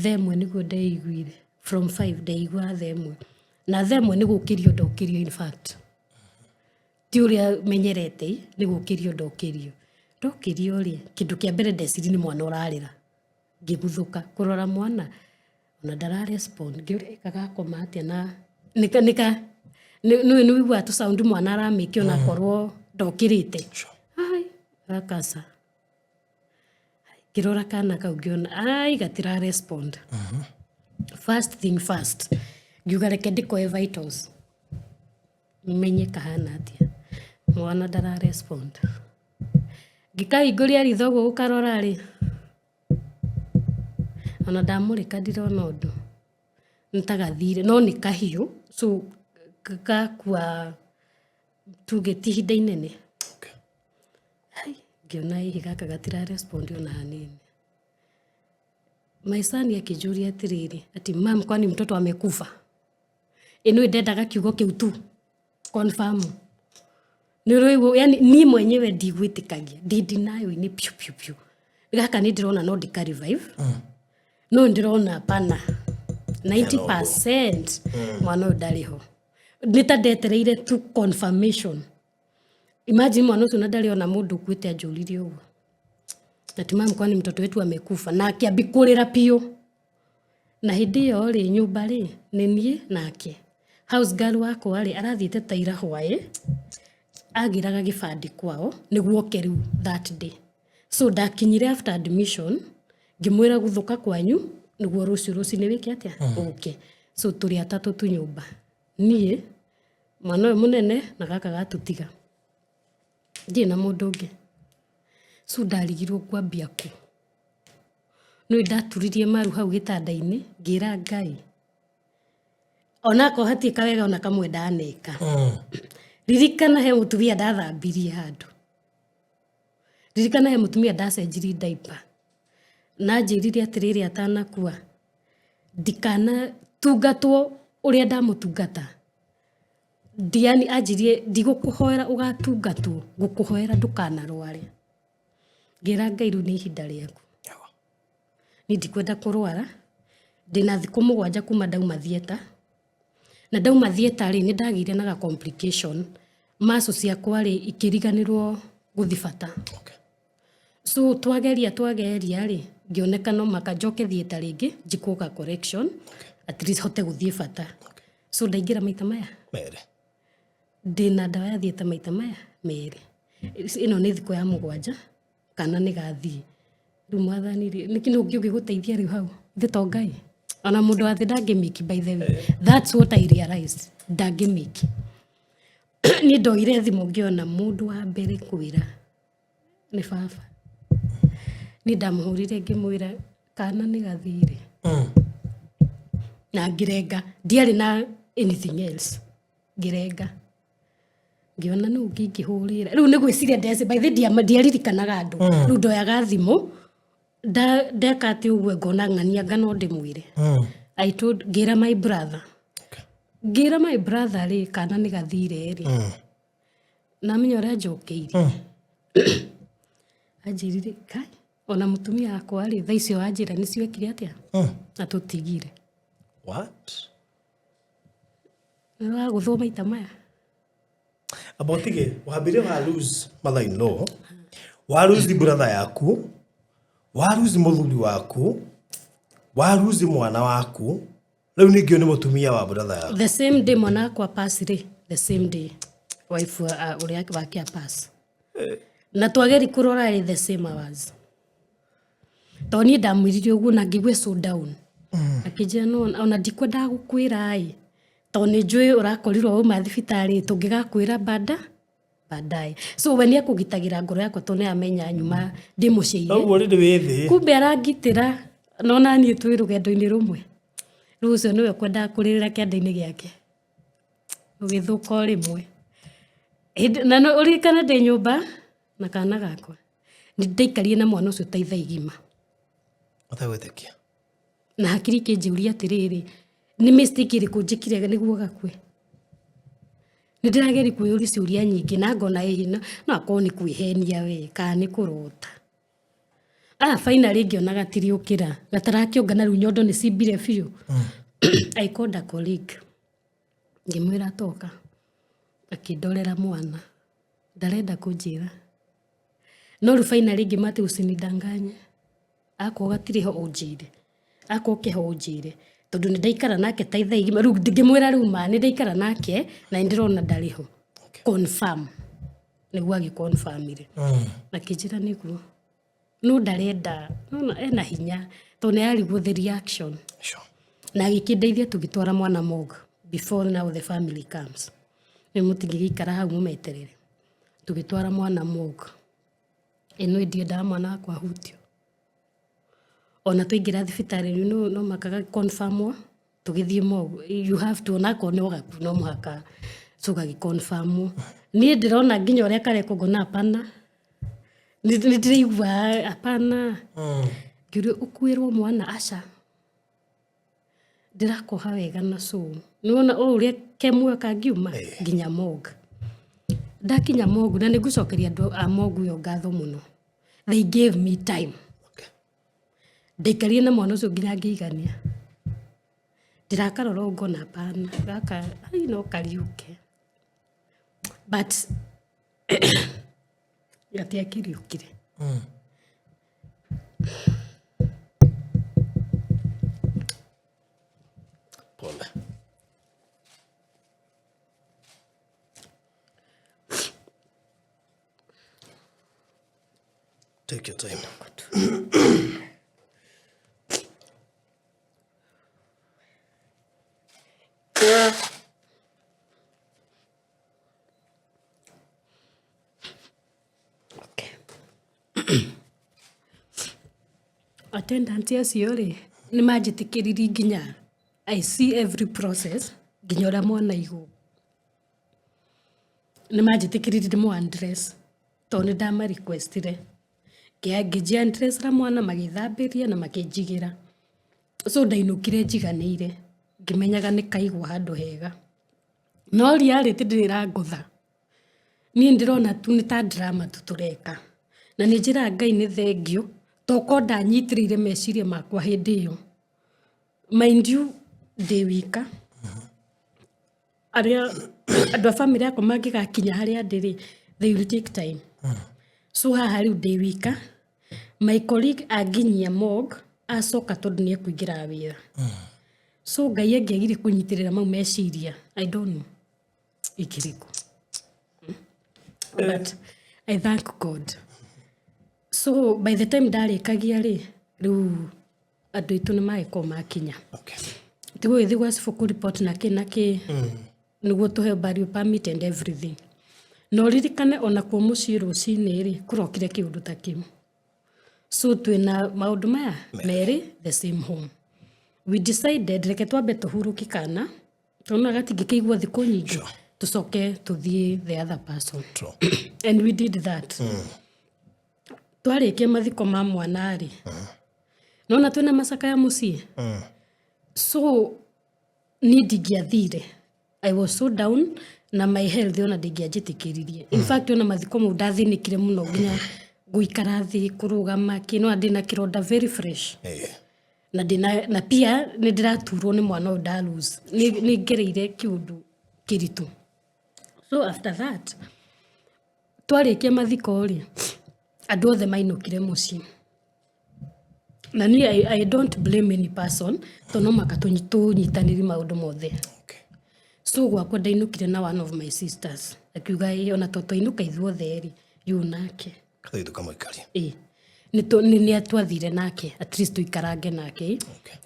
Themwe niguo ndaiguire from 5 ndaigua themwe. Na themwe ni gukirio ndokirio in fact. Ti uria menyerete ni gukirio ndokirio. Ndokirio ri kindu kia mbere ndeciri ni mwana urarira. Ngibuthuka kurora mwana na ndara respond ngiure kagakoma atia na nika ni wigua tu sound mwana aramikio na korwo ndokirite. Ai akasa. Kirora kana kaugiona ai gatira respond. First thing first. Ngiuga reke ndikoe vitals. Menye kahana atia. Mwana ndara respond. Ngikaiguria rithogo gukarora ri. Ona ndamurika ndirona undu. Ntagathire no ni kahiu so kakua tugeti hinda inene. Okay. Ai ngiona ihi gaka gatira respond ona hanini. Maisani akijuria atiriri ati mam kwani mtoto amekufa. Eno ndendaga kiugo kiu tu confirm. Niroigo yani ni mwenyewe ndigwitikagia ndinayo ni piu piu piu. Gaka ni ndirona no ndika revive. No ndirona pana 90% mwana ndariho. Nitadetereire tu confirmation. Imagine mwana ucio ndariona mundu kwite ajuririe ugo. Ati mam kwani mtoto wetu amekufa na akiambikurira piu. Na hindi yo ri nyumba ri ni nie nake. House girl wako ari arathiete taira hwae. Agiraga gibandi kwao niguo keriu that day. So ndakinyire after admission ngimwira guthuka kwanyu niguo rucio ni wiki atia. Okay. So turi atatu tu nyumba. Nie mwana munene na gaka gatutiga. Ndina mundu ungi. So ndarigirwo kwambia ku. No ndaturirie maru hau gitanda-ini ngira Ngai. Ona ko hati kawega ona kamwe ndaneka. Ririkana he mutumia ndathambirie handu. Ririkana he mutumia ndacenjirie diaper. na njĩrire atĩrĩrĩ atanakua ndikana tungatwo ũrĩa ndamũtungata Diani anjirie ndigũkũhoera ũgatungatwo ngũkũhoera ndũkanarware ngĩra Ngai rĩu nĩ ihinda rĩaku ni ndikwenda kũrwara ndĩna thikũ 7 kuma ndauma thieta na ndauma thieta rĩ nĩ ndagire na complication maso ciakwa rĩ ikĩriganĩrwo gũthibata so twageria rĩ ngĩoneka no makajoke thieta rĩngĩ njikũka correction at least hote gũthiĩ bata so ndaingĩra maita maya mere ndĩna ndawa ya thieta maita maya mere ĩno nĩ thikũ ya 7 kana nĩ gathiĩ rĩu mwathani rĩ nĩkĩ no ngĩgũteithia rĩu hau ithe to Ngai ona mũndũ wa thĩ ndangĩmiki by the way that's what I realized ndangĩmiki ni ndoire thimũ ngĩona mũndũ wa mbere kwĩra nĩ baba ni ndamũhũrire ngĩmwĩra kana nĩ gathire na ngĩrenga ndiarĩ na anything else ngĩrenga ngĩona no ngĩhũrĩra rĩu nĩ gwĩciria ndece by the ndiaririkanaga andũ rĩu ndoyaga thimũ ndeka atĩ ũguo ngona ng'ania ngano ndĩmwĩre I told ngĩra my brother rĩ kana nĩ gathire rĩ na menya ũrĩa njokeirie anjĩrire kai ona mũtumia wakwa rĩ thaa icio wanjĩra nĩcio ekire atĩa na tũtigire what nĩ gũthoma maita maya abotige wambire wa lose mother-in-law wa lose brother yaku wa lose mũthuri waku wa lose mwana waku rĩu ningĩ nĩ mũtumia wa brother yaku the same day mwana wakwa pass rĩ the same day wife ũrĩa wake pass na twageri kũrora rĩ the same hours toni ndamwĩrire ũguo na ngĩgwe so down akĩnjĩra no ona ndikwenda gũkwĩra ĩ toni njũĩ ũrakorirwo uma thibitarĩ tũngĩgakwĩra baadaye so we nĩ akũgitagĩra ngoro yakwa toni amenya nyuma ndĩmũcĩire ũguo rĩndĩ wĩthĩ kumbe arangitĩra no naniĩ twĩ rũgendo-inĩ rũmwe rĩu ũcio nĩwe kwendaga kũrĩrĩra kĩanda-inĩ gĩake ũgĩthũka rĩmwe na ũririkana ndĩ nyũmba na kana gakwa nĩ ndaikarie na mwana ũcio ta ithaa igima ũtagwĩtĩkia na hakiri kĩnjũria atĩrĩrĩ nĩ mistake ĩrĩkũ njĩkire nĩguo gakue nĩ ndĩrageri kwĩyũria ciũria nyingĩ na ngona no akorwo nĩ kwĩhenia we kana nĩ kũrota finally ngĩona gatiriũkĩra gatarakĩongana rĩu nyondo nĩ cimbire biũ I called a colleague ngĩmwĩra toka akĩndorera mwana ndarenda kũnjĩra no rĩu finally ngĩmate usinidanganye akwo gatirĩ ho ũnjĩre akwo kĩho ũnjĩre tondũ nĩ ndaikara nake ta ithaa igima rĩu ngĩmwĩra rĩu ma nĩ ndaikara nake na ndĩrona ndarĩ ho confirm nĩguo agĩconfirmire akĩnjĩra nĩguo no ndarenda no ena hinya tondũ nĩ arigwo the reaction na gĩkĩndeithia tũgĩtwara mwana morgue before now the family comes nĩ mũtingĩgĩikara hau mũmeterere tũgĩtwara mwana morgue ĩno ndiendaga mwana wakwa hutio ona tũingĩra thibitarĩ no makaga confirmwo tũgĩthiĩ morgue you have to onako nĩ ũgaku no mũhaka so gagĩconfirmwo niĩ ndĩrona nginya ũrĩa kareko ngona hapana nĩ ndĩraigua hapana ngĩũria ũkuĩrwo mwana aca ndĩrakoha wega na so nĩwona ũrĩa kemwe kangiuma nginya morgue ndakinya morgue na nĩngũcokeria andũ a morgue yo ngatho mũno they gave me time ndaikarie na mwana ũcio nginya ngĩigania ndĩrakarora ngona hapana gaka no kariũke but gatiakĩriũkire pole take your time attendant acio rĩ nĩ manjĩtĩkĩriri nginya I see every process nginya ũrĩa mwana igũ nĩ manjĩtĩkĩriri ndĩmũ address tondũ nĩ ndama requestire ngĩanjia ndressra mwana magĩthambĩria na makĩnjigĩra so ndainũkire njiganĩire ngĩmenyaga nĩ kaigwa handũ hega no reality ndĩrangũtha niĩ ndĩrona tu nĩ ta drama tu tũreka na nĩ njĩra Ngai nĩ thengio toko ndanyitĩrĩire meciria makwa hĩndĩ ĩyo mind you ndĩ wika arĩa andũ a family yakwa mangĩgakinya harĩa ndĩrĩ they will take time so haha rĩu ndĩ wika my colleague anginyia morgue acoka tondũ nĩ ekũingĩra wĩra so Ngai angĩagire kũnyitĩrĩra mau meciria I don't know ikiriko but I thank God so by the time ndarĩkagia rĩ rĩu andũ aitũ nĩ magĩkorwo makinya tigo ithi gwa cibuku report na kĩ nĩguo tũhe burial permit and everything no ririkane ona kwa mũciĩ rũcinĩ rĩ kũrokire kĩũndũ ta kĩu so twĩna maũndũ maya merĩ the same home we decided reke twambe tũhurũki kana tũna gatingĩkĩigua thikũ nyingĩ tũcoke tũthiĩ the other person and we did that twarĩkia mathiko ma mwana rĩ nona twĩna macaka ya mũciĩ so niĩ ndingĩathire I was so down na my health ona ndingĩanjĩtĩkĩririe in fact ona mathiko mau ndathĩnĩkire mũno nginya gũikara thĩ kũrũgama kĩno ndĩna kĩronda very fresh na pia nĩ ndĩraturwo nĩ mwana ũyũ ndaruse nĩ ngereire kĩũndũ kĩritũ so after that twarĩkia mathiko rĩ andũ othe mainũkire mũciĩ na niĩ I don't blame any person tondũ no maka tũnyitanĩri maũndũ mothe so gwakwa ndainũkire na one of my sisters akiuga ona twainũka ithuothe rĩ yu nake nĩ atwathire nake at least tuikarange nake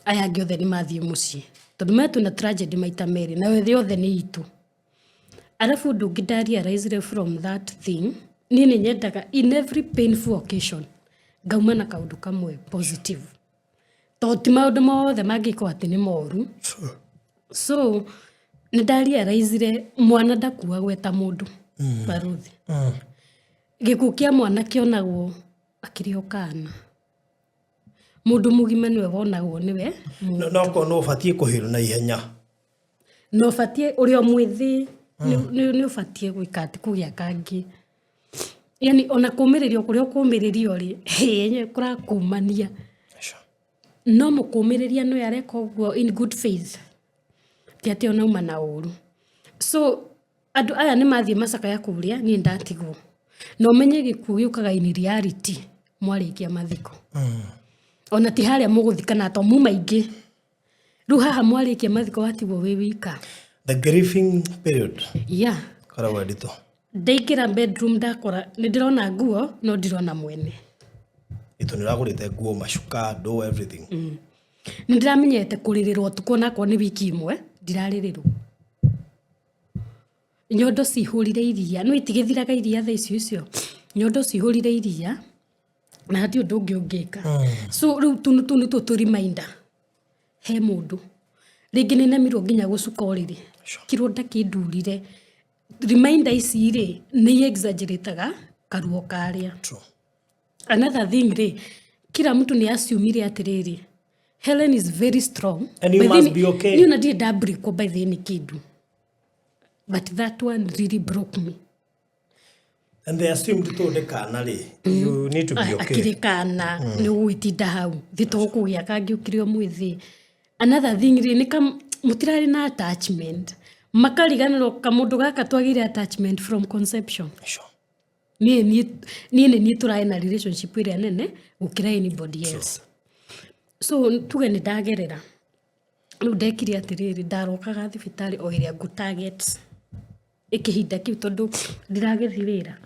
aya angĩ othe nĩ mathiĩ mũciĩ tondũ metũ na tragedy maita merĩ na wethe othe nĩ itũ arabu ũndũ ũngĩ ndarealize from that thing niĩ nĩ nyendaga in every painful occasion ngauma na kaũndũ kamwe positive tondũ ti maũndũ mothe mangĩkorwo atĩ nĩ moru so nĩ ndarealize mwana ndakuagwo eta mũndũ baruthi gĩkuũ kĩa mwana kĩonagwo akĩrĩ o kana mũndũ mũgima nĩwe wonagwo nĩwe no ũbatiĩ kũhĩrwo na ihenya no ũbatiĩ ũrĩa mwĩthĩ nĩ ũbatiĩ gwĩka atĩ kũgĩa kangĩ yani ona kũmĩrĩrio kũrĩa ũkũmĩrĩrio rĩ yenye kũrakumania no mũkũmĩrĩria nĩ areka ũguo in good faith tiatĩ ona uma na ũru so andũ aya nĩ mathiĩ macaka ya kũrĩa niĩ ndatigwo no menye gĩkuũ gĩũkaga in reality mwarĩkia mathiko ona ti harĩa mũgũthikana to mu maingĩ rĩu haha mwarĩkia mathiko watigwo wĩ wika the grieving period koragwo nditũ ndaingĩra bedroom ndakora nĩ ndĩrona nguo no ndirona mwene itũ nĩ ũragũrĩte nguo macuka do everything nĩ ndĩramenyete kũrĩrĩrwo tukũ nakwo nĩ wiki imwe ndirarĩrĩrwo nyondo cihũrire iria no itigĩthiraga iria thaa icio nyondo cihũrire iria na hati ũndũ ũngĩ ũngĩka so rĩu tunu tũ reminder he mũndũ rĩngĩ nĩ nemirwo nginya gũcuka ũrĩrĩ kĩronda kĩndurire reminder ici rĩ nĩ exaggerataga karuo karĩa another thing rĩ kila mtu nĩ asumire atĩrĩrĩ Helen is very strong and you must be okay niĩ ndiĩ ndabreakwo by the any kid but that one really broke me and they assumed tũnde kana rĩ you need to be okay akĩrĩ kana nĩ ũgwĩtinda hau thito kũgĩa kangĩ ũkĩrĩ o mwĩthĩ another thing rĩ nĩ mũtirarĩ na attachment makariganĩrwo kamũndũ gaka twagĩire attachment from conception niĩ tũraĩ na relationship ĩrĩa nene gũkĩra anybody else so tuge nĩ ndagerera rĩu ndekire atĩrĩrĩ ndarokaga thibitarĩ o ĩrĩa ngũ target ikihinda kiu tondu ndiragethi wira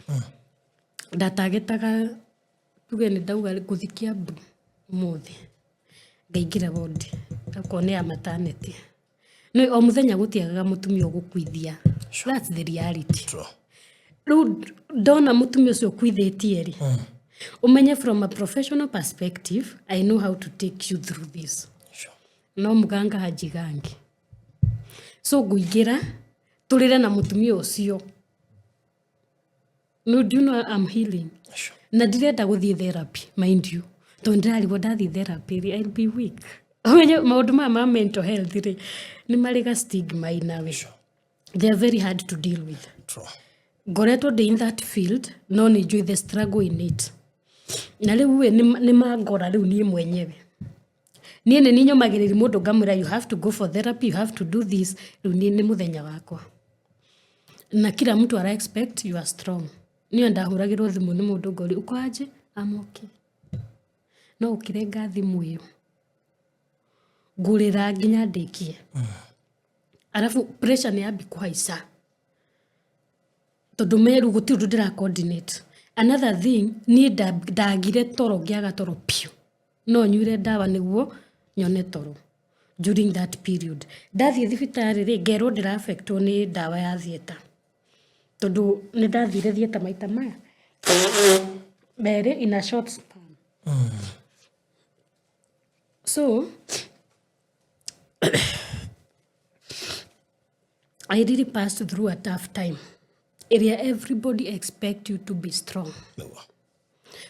ndatagetaga tuge ni ndauga guthikia mbu muthi ngaingira wodi akone ya maternity no o muthenya gutiagaga mutumia gukwithia that's the reality ru ndona mutumia ucio kwithitie ri umenye from a professional perspective I know how to take you through this no muganga hajigangi so nguingira turire na mutumia ucio no do you know I'm healing na ndirenda guthie therapy mind you to ndirarigwo ndathie therapy I'll be weak onye maundu ma mental health ri ni mari ga stigma inawe they are very hard to deal with. True. Ngoretwo ndi in that field no ni enjoy the struggle in it na riu we ni mangora riu ni mwenyewe ni nyomagiriri mundu ngamwira you have to go for therapy, you have to do this. Riu ni muthenya wakwa na kila mtu ara expect you are strong. Ni ndahuragirwo thimu ni mundu ngori uko aje amoke no ukirenga thimu iyo ngurira nginya ndikie arafu pressure ni ambi kuhaica tondu meru guti undu ndira coordinate. Another thing ni ndagire toro ngiaga toro piu no nyure ndawa niguo nyone toro during that period. Ndathie thibitari ri ngero ndira affectwo ni ndawa ya thieta tondu ni ndathire thieta maita maya mere in a short span. So I really passed through a tough time area everybody expect you to be strong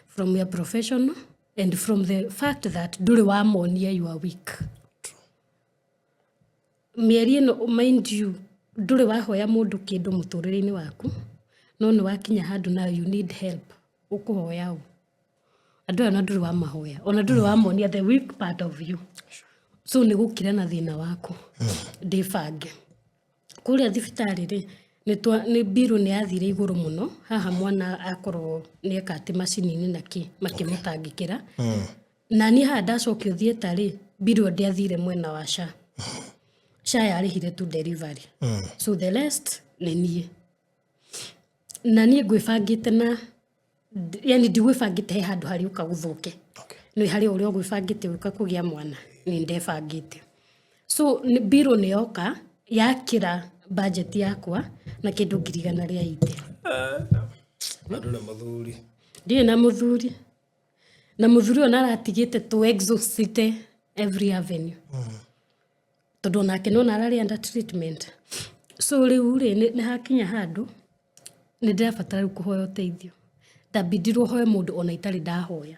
from your profession and from the fact that nduri wa monia you are weak. Mieri no mind you nduri wa hoya mundu kindu muturire-ini waku no ni wakinya handu na you need help ukuhoya u andu ana nduri wa mahoya ona nduri wa monia the weak part of you so ni gukira na thina waku ndifange kuria thibitari ri ni biro ni athire iguru muno haha mwana akorwo ni ekati macini-ini naki makimutangikira na ni handa cokio thieta ri biro ndi athire mwena wa sha yarihire tu delivery so the rest ni nie na nie gwibangite na yani ndigwibangite handu hari ukaguthuke ni hari uri gwibangite uka kugia mwana ni ndebangite so biro ni yoka yakira budget yakwa na kindu ngirigana ria ite ndure muthuri ndi na muthuri ona aratigite to exhaust every avenue tondu nake no narari under treatment so riu ri ni hakinya handu ni ndirabatara kuhoya uteithio ndabidirwo hoye mundu ona itari ndahoya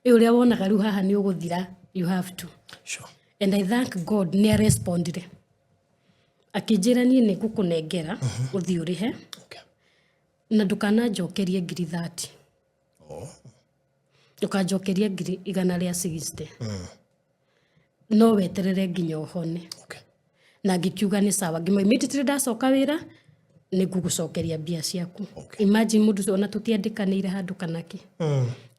uria wonaga riu haha ni uguthira you have to sure and I thank God ni responded akijira ni ngukunengera uthi urihe na ndukana njokerie ngiri 30 ukanjokeria ngiri 160 no weterere nginya uhone na ngikiuga ni sawa ngimo immediately ndacoka wira ni ngugucokeria mbia ciaku imagine mundu ona tutiandikanire handu kanaki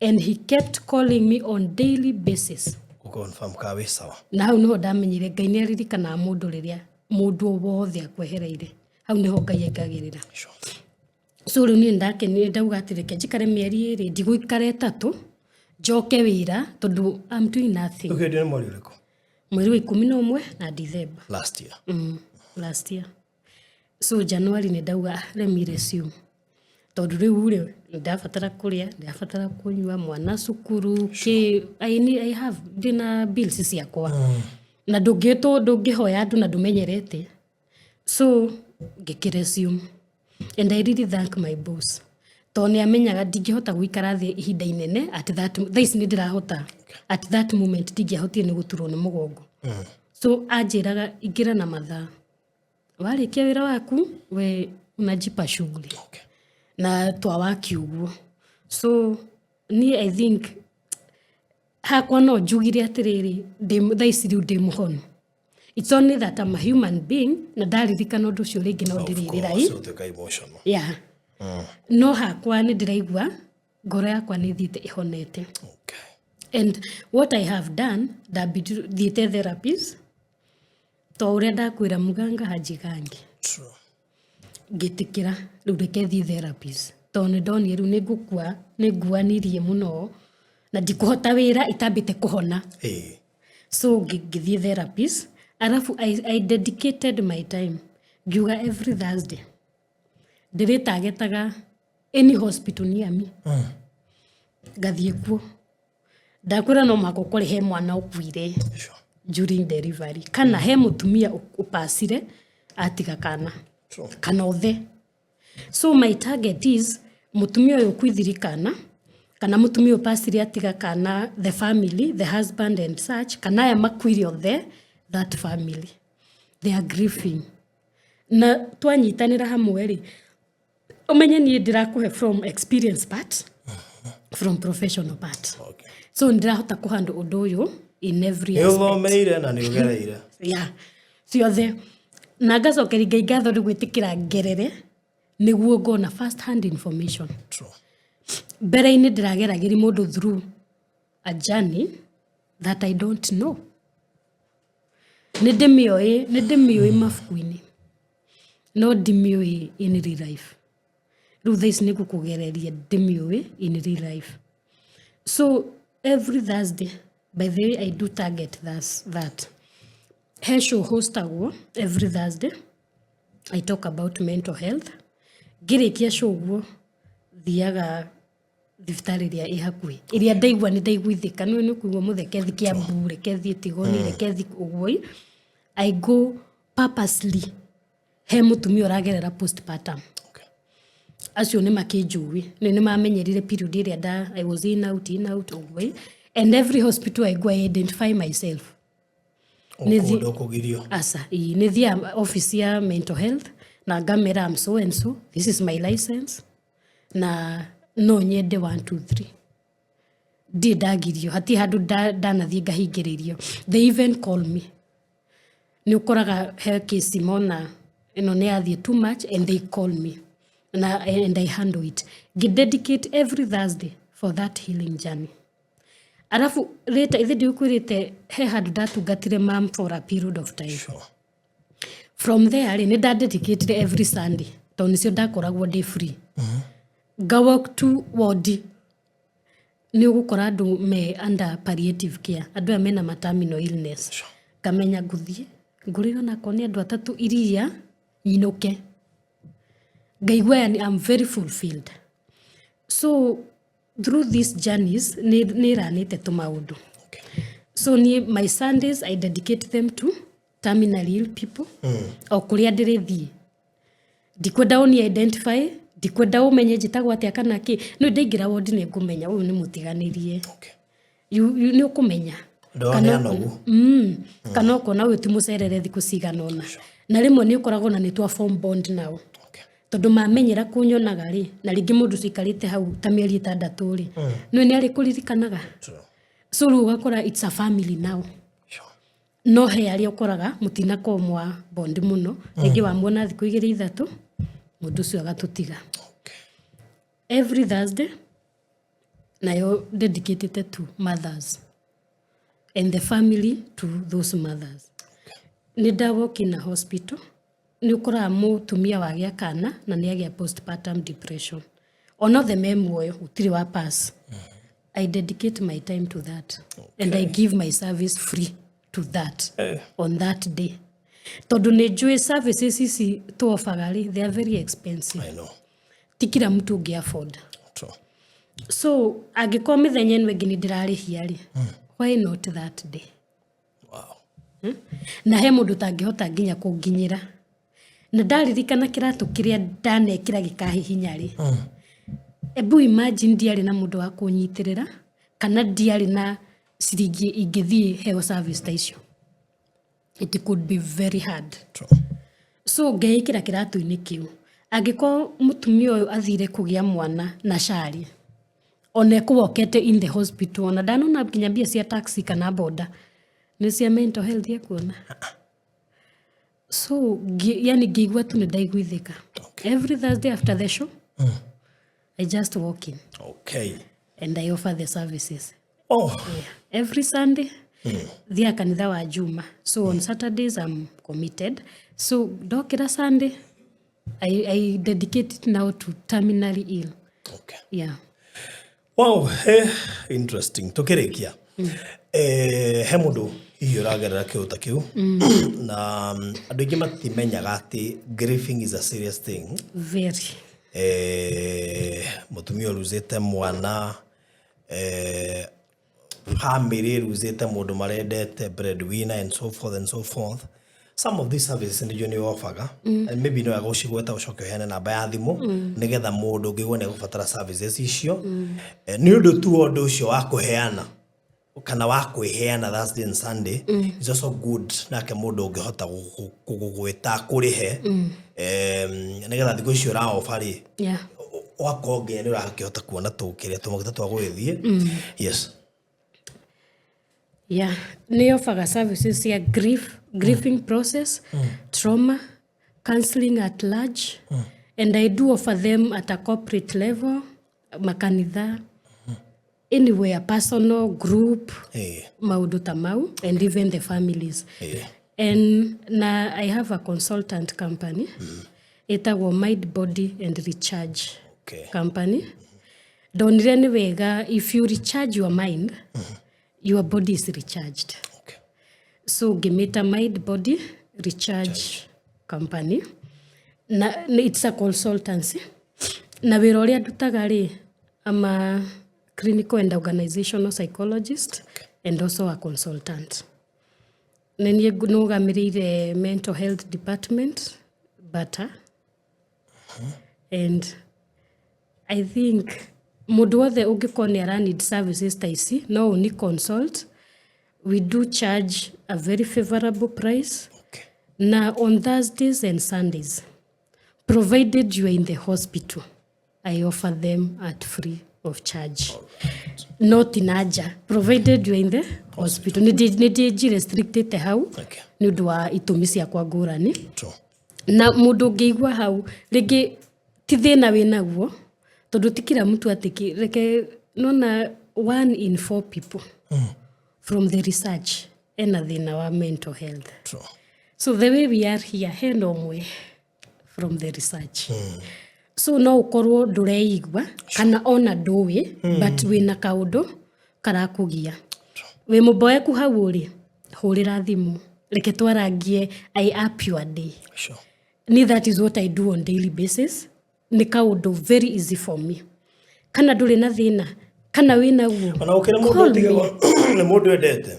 and he kept calling me on daily basis confirm ka we sawa na hau niho ndamenyire Ngai ni aririkana mundu riria mundu wothe akwehereire hau niho Ngai ekagirira so riu ni ndake ni ndauga atireke njikare mieri iri ndiguikare 3 njoke wira tondu I'm doing nothing. Okay, ndio mweri uriko mweri wa 11 na December last year so January ni ndauga let me resume tondu riu ri ndabatara kuria ndabatara kunyua mwana cukuru I have dinner bills ciakwa na ndungihoya andu na ndumenyerete so ngikiresume and I really thank my boss to ni amenyaga ndingihota guikara thi ihinda inene at that this ni ndirahota at that moment ndingihotie ni guturwo ni mugongo so ajiraga igira na mathaa warikia wira waku we unajipa shughuli na twawaki uguo so ni I think hakwa no njugire atiriri thaisi riu ndi muhono it's only that I'm a human being na ndaririkana undu ucio ringi no ndiririrai yeah no hakwa ni ndiraigua ngoro yakwa ni thiite ihonete and what I have done thiite therapies to uria ndakwira muganga hajigangi gitikira riu reke thi therapies to ni ndoni riu ni nguanirie muno na ndikuhota wira itambite kuhona so ngithie therapies arafu I dedicated my time ngiuga every Thursday ndiritagetaga any hospital near me gathie kuo ndakwira no mako kuri he mwana ukuire during delivery kana he mutumia upasire atiga kana othe so my target is mutumia uyu kwithirikana kana mutumia o pasiri atiga kana the family, the husband and such, kana aya makuire othe that family. They are grieving. Na twanyitanira hamwe ri umenye ni ndirakuhe from experience part, from professional part. Okay. So ndirahota kuhandle undu uyu in every aspect. Uthomeire na ni ugereire. Yeah. Ciothe na ngacokeria Ngai ngatho ni gwitikira ngerere niguo ngona first hand information. True. Mbere-inĩ ndĩrageragĩria mũndũ through a journey that I don't know. Nĩ ndĩmĩoĩ mabuku-inĩ no ndimĩoĩ in real life. Rĩu thaa ici nĩ gũkũgereria ndĩmĩoĩ in real life. So every Thursday, by the way I do target that. He show hostagwo every Thursday. I talk about mental health. Ngĩrĩkia show guo thiaga thibitarĩ ĩrĩa ĩ hakuhĩ ĩrĩa ndaigua nĩ ndaiguithĩka nĩ kuigua mũthekethi Kĩambu rekethi Tigoni rekethi ũguo. I go purposely he mũtumia ũragerera postpartum. Okay. Acio nĩ makĩnjũĩ nĩ mamenyerire period ĩrĩa I was in out ũguo. And every hospital I go I identify myself. Nĩ thia office ya mental health na ngamera I'm so and so, this is my license na no nyende 1 2 3 ndi ndagirio hati handu ndanathie ngahingĩrĩrio. They even call me. Nĩ ũkoraga he case mona ĩno nĩ yathie too much and they call me and I handle it. Dedicate every Thursday for that healing journey. Arafu later ithe ndiukwirite he handu ndatungatire mam for a period of time. Sure. From there nĩ ndadedicate every Sunday tondũ nĩcio ndakoragwo day free. Ga walk to ward nĩ ũgũkora andũ me under palliative care, andũ aya mena terminal illness. Sure. Kamenya ngũthiĩ ngũrĩo nako nĩ andũ atatũ iria nyinũke ngaigua I'm very fulfilled. So through these journeys nĩ ranĩte tũmaũndũ. Okay. So my Sundays I dedicate them to terminally ill people. O kũrĩa ndĩrĩthiĩ ndikwenda ũni identify, ndikwenda ũmenye njĩtagwo atĩa kana kĩ. No ndaingĩra ward nĩ ngũmenya ũyũ nĩ mũtiganĩrie. Okay. Nĩ ũkũmenya kana ũkona ũyũ ti mũcerere thikũ cigana ũna. Na rĩmwe nĩ ũkoragwo na nĩ twa form bond nao. Tondũ mamenyera kũnyonaga rĩ na rĩngĩ mũndũ cikarĩte hau ta mĩeri 6 rĩ no nĩ arĩ kũririkanaga. So rĩu ũgakora it's a family now. Sure. No he arĩa ũkoraga mũtinakomwa bond mũno rĩngĩ wamuona thikũ 2-3 mũndũ ũcio agatũtiga. Okay. Every Thursday nayo dedicated to mothers and the family to those mothers. Nĩ ndawoki na hospital nĩ ũkoraga mũtumia wagĩa kana na nĩ agĩa postpartum depression. Onothe me muoyo gũtirĩ wa pass. I dedicate my time to that. Okay. And I give my service free to that on that day. Tondũ nĩ njũĩ services ici tuofaga rĩ they are very expensive. I know. Ti kila mtu ũngĩ afford. True. So angĩkorwo mĩthenya ĩno ĩngĩ nĩ ndĩrarĩhia rĩ why not that day? Wow. Na he mũndũ tangĩhota nginya kũnginyĩra. Na ndaririkana kĩratũ kĩrĩa ndanekĩra gĩkahihinya rĩ. Ebu imagine ndiarĩ na mũndũ wa kũnyitĩrĩra kana ndiarĩ na ciringi ingĩthiĩ heo service ta icio. It could be very hard. True. So ngeĩkĩra kĩratũ-inĩ kĩu. Angĩkorwo mũtumia ũyũ athire kũgĩa mwana na cari ona ekũwokete in the hospital ona ndanona nginya mbia cia taxi kana boda nĩ cia mental health ekuona. So yani ngĩigua tu nĩ ndaiguithĩka. Every Thursday after the show I just walk in. Okay. And I offer the services. Oh. Yeah. Every Sunday thia kanitha wa Juma. So on Saturdays I'm committed. So ndokĩra Sunday I dedicate it now to terminally ill. Okay. Yeah. Wow, interesting. Tukĩrĩkia. He mũndũ hihi ũragerera kĩũta kĩu na andũ aingĩ matimenyaga atĩ grieving is a serious thing. Very. Mũtumia ũruzĩte mwana family ĩruzĩte mũndũ marendete breadwinner and so forth. some of these services ndio ni offerga maybe no agocigweta ucoke heane namba ya thimu nigetha mundu ngigwa ne gubatara services icio ni undu tu undu ucio wa kuheana kana wa kwiheana Thursday and Sunday is also good nake mundu ungihota gugwita kurihe nigetha thiku icio ra offer wakonge ni urakihota kuona tukiria tumagita twa gwithie yes ni offer services ya grieving process trauma counseling at large and I do offer them at a corporate level makanitha anywhere personal group maudu tamau and even the families and na I have a consultant company etagwo Mind Body and Recharge company donire ni wega if you recharge your mind your body is recharged so Gemeta Mind Body Recharge company na it's a consultancy na wira uria ndutaga ri ama clinical and organizational psychologist and also a consultant nenie nugamirire mental health department bata and I think mundu wothe ungikona ni ara need services ta ici no uni consult we do charge a very favorable price na on Thursdays and Sundays provided you are in the hospital I offer them at free of charge not in aja provided you are in the hospital ni restricted hau ni undu wa itumi cia kwa ngurani na mundu ngeigwa hau rege ti thina winaguo tondu tikira mtu atiki reke nona 1 in 4 people from the research ena thina wa mental health so the way we are here heno mwe from the research so no ukorwo ndureigwa kana ona nduwi but wina kaundu karakugia we muboeku hau ri hurira thimu reke twarangie I up your day ni that is what I do on daily basis ni kaundu very easy for me kana nduri na thina kana wina guo ona ukira mundu tigawa ni mundu endete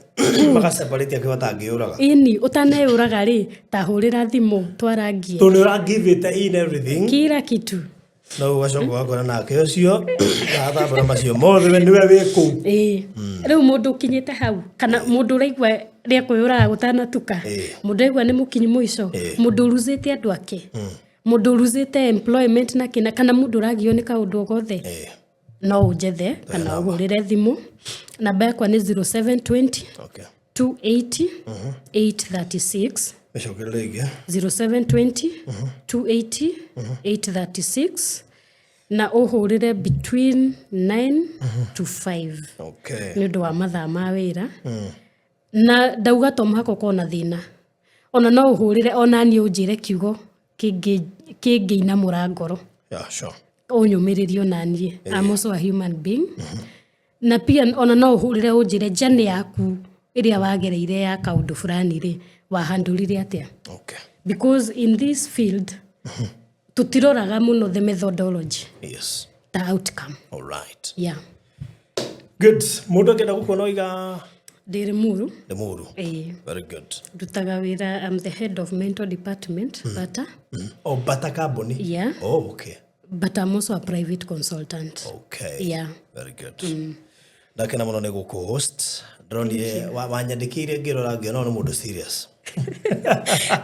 maka separate akihota angiuraga ini utanayuraga ri ta hurira thimu twarangie to ni ura give it in everything kila kitu no wacoka wakora nake ucio athambura macio mothe niwe wiku riu mundu kinyite hau kana mundu uraigwa ria kuyuraga gutanatuka mundu aigwa ni mukinyi muico mundu ruzite andu ake mundu ruzite employment na kina kana mundu ragio ni kaundu gothe no ujethe kana uhurire thimu namba yakwa ni 0720 280 836 0720 280 836 na uhurire between 9 to 5 ni undu wa mathaa ma wira na ndauga to mhako kona thina ona no uhurire ona ni unjire kiugo kingeina murangoro unyumiririo nanie I'm also a human being na pia ona no uhurire unjire jane yaku iria wagereire ya kaundu fulani ri wahandurire atia because in this field tutiroraga muno the methodology the outcome all right good mundu akenda gukuona iga Limuru very good dutaga wira I'm the head of mental department Bata Bata company but I'm also a private consultant very good ndakena muno ni guku host droni wanyandikire ngirora ngiona no mundu serious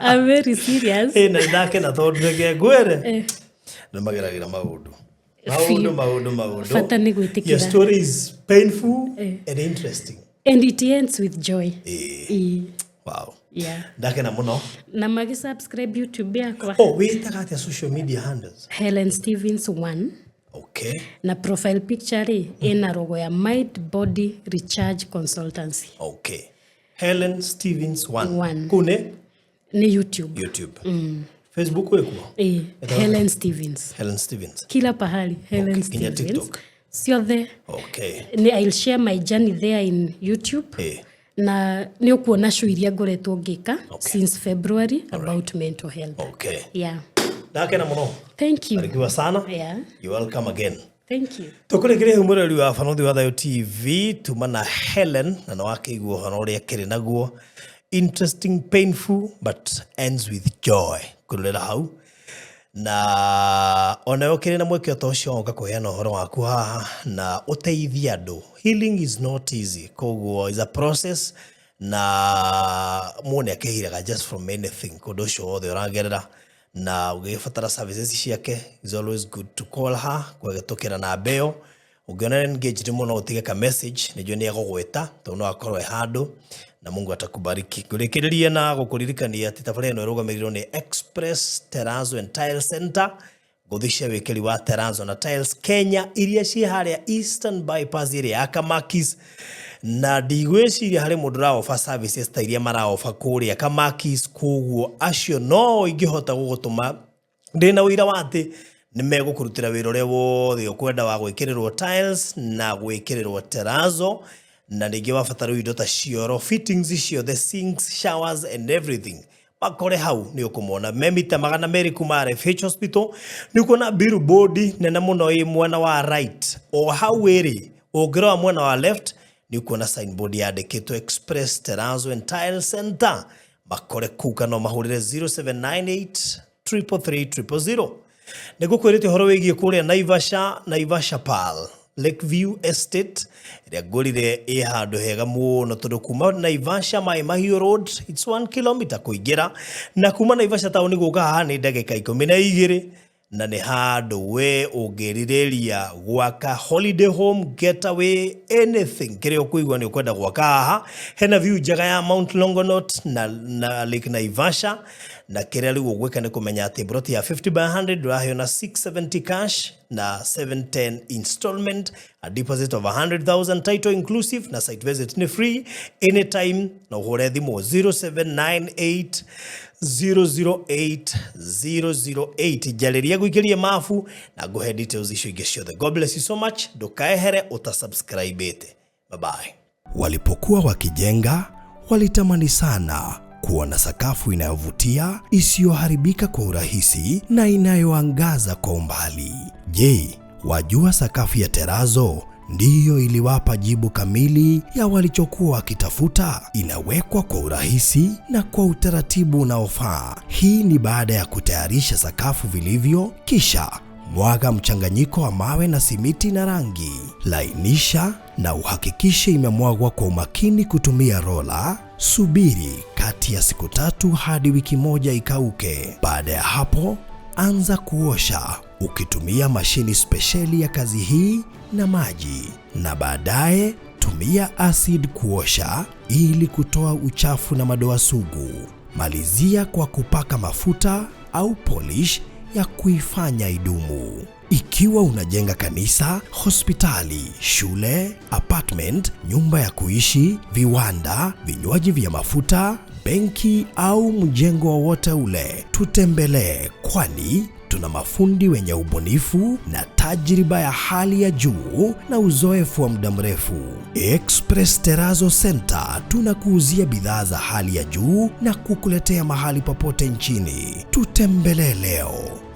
I'm very serious na ndakena tondu ngegwere nimageragira maundu fata ni gwitikira your story is painful and interesting and it ends with joy wow ndakena muno na magi subscribe YouTube yakwa witaga atia social media handles Helen Stevens 1 na profile picture ina rogo ya Mind Body Recharge Consultancy Helen Stevens 1 kune ni YouTube Facebook wekuo Helen Stevens kila pahali Helen Stevens TikTok siothe I'll share my journey there in YouTube na ni ukuona show iria ngoretwo ngika since February about mental health ndakena muno thank you barikiwa sana you welcome again thank you tukurekeria humureri wa Barathi wa Thayo TV tumana Helen na no akiguo hano ria kiri naguo interesting, painful, but ends with joy. Kurulera hau. Na onayo kiri na mweke otosho ukakoheana uhoro waku haha na uteithia andu. Healing is not easy. Koguo is a process na mune akehiraga just from anything. Kundu ucio wothe uragerera na ugifatara services ciake. It's always good to call her kwegetukira na mbeo. Ugiona engaged muno utige ka message nijue ni agugweta to no akorwe handu na Mungu atakubariki. Kurekereria na gukuririkania ati tafari ino irugamiriro ni Express Terrazzo and Tile Center. Guthisha wikeri wa Terrazzo na Tiles Kenya iria ci haria Eastern Bypass iria ya Kamakis na digweciria hari mundu ra offer services ta iria mara offer kuria Kamakis. Koguo acio no ingihota gugutuma ndina wira wati nimegũkũrutĩra wĩra ũrĩa wothe ũkwenda wa gwĩkĩrĩrwo tiles na gwĩkĩrĩrwo terrazzo na ningĩ wabatara indo ta cioro fittings icio the sinks showers and everything bakore hau nĩ ũkũmona memita 200 kuma RFH Hospital nĩ ũkuona billboard nene mũno ĩ mwena wa right o hau ĩrĩ ũngĩrora mwena wa left nĩ ũkuona signboard yandĩkĩtwo Express Terrazzo and Tile Center bakore kuka no mahũrĩre 0798 333 000. Nigukwirite horo wigie kuria Naivasha Pal Lakeview Estate iria ngurire i handu hega muno tondu kuma Naivasha Mai Mahiũ Road it's 1 kilometer kuingira na kuma Naivasha town guka haha ni ndagika 12 na ni handu we ungirireria gwaka holiday home getaway anything kire ukuigwa ni ukwenda gwaka haha hena view njega ya Mount Longonot na Lake Naivasha na kire riu ugweka ni kumenya ati broti ya 50 by 100 rahio na 670 cash na 710 installment, a deposit of 100,000 title inclusive na site visit ni free anytime na uhore thimu 0798 008 jaleria guikiria mafu na go ahead details icio ingĩ ciothe. God bless you so much. Ndukaehere utasubscribe ite. Bye bye. Walipokuwa wakijenga walitamani sana kuona sakafu inayovutia isiyoharibika kwa urahisi na inayoangaza kwa umbali. Je, wajua sakafu ya Terrazzo ndiyo iliwapa jibu kamili ya walichokuwa wakitafuta? Inawekwa kwa urahisi na kwa utaratibu unaofaa. Hii ni baada ya kutayarisha sakafu vilivyo, kisha mwaga mchanganyiko wa mawe na simiti na rangi. Lainisha na uhakikishe imemwagwa kwa umakini kutumia rola. Subiri kati ya siku 3 hadi wiki 1 ikauke. Baada ya hapo, anza kuosha ukitumia mashini spesheli ya kazi hii na maji, na baadaye tumia acid kuosha ili kutoa uchafu na madoa sugu. Malizia kwa kupaka mafuta au polish ya kuifanya idumu. Ikiwa unajenga kanisa, hospitali, shule, apartment, nyumba ya kuishi, viwanda, vinywaji vya mafuta, benki au mjengo wowote ule, tutembelee, kwani tuna mafundi wenye ubunifu na tajriba ya hali ya juu na uzoefu wa muda mrefu. Express Terrazzo Center tunakuuzia bidhaa za hali ya juu na kukuletea mahali popote nchini. Tutembelee leo,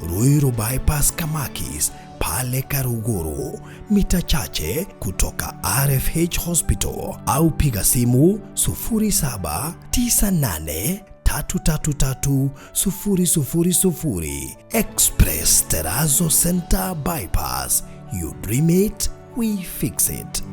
Ruiru Bypass Kamakis, pale Karuguru, mita chache kutoka RFH Hospital, au piga simu 0798 333 000. Express Terrazzo Center Bypass. You dream it, we fix it.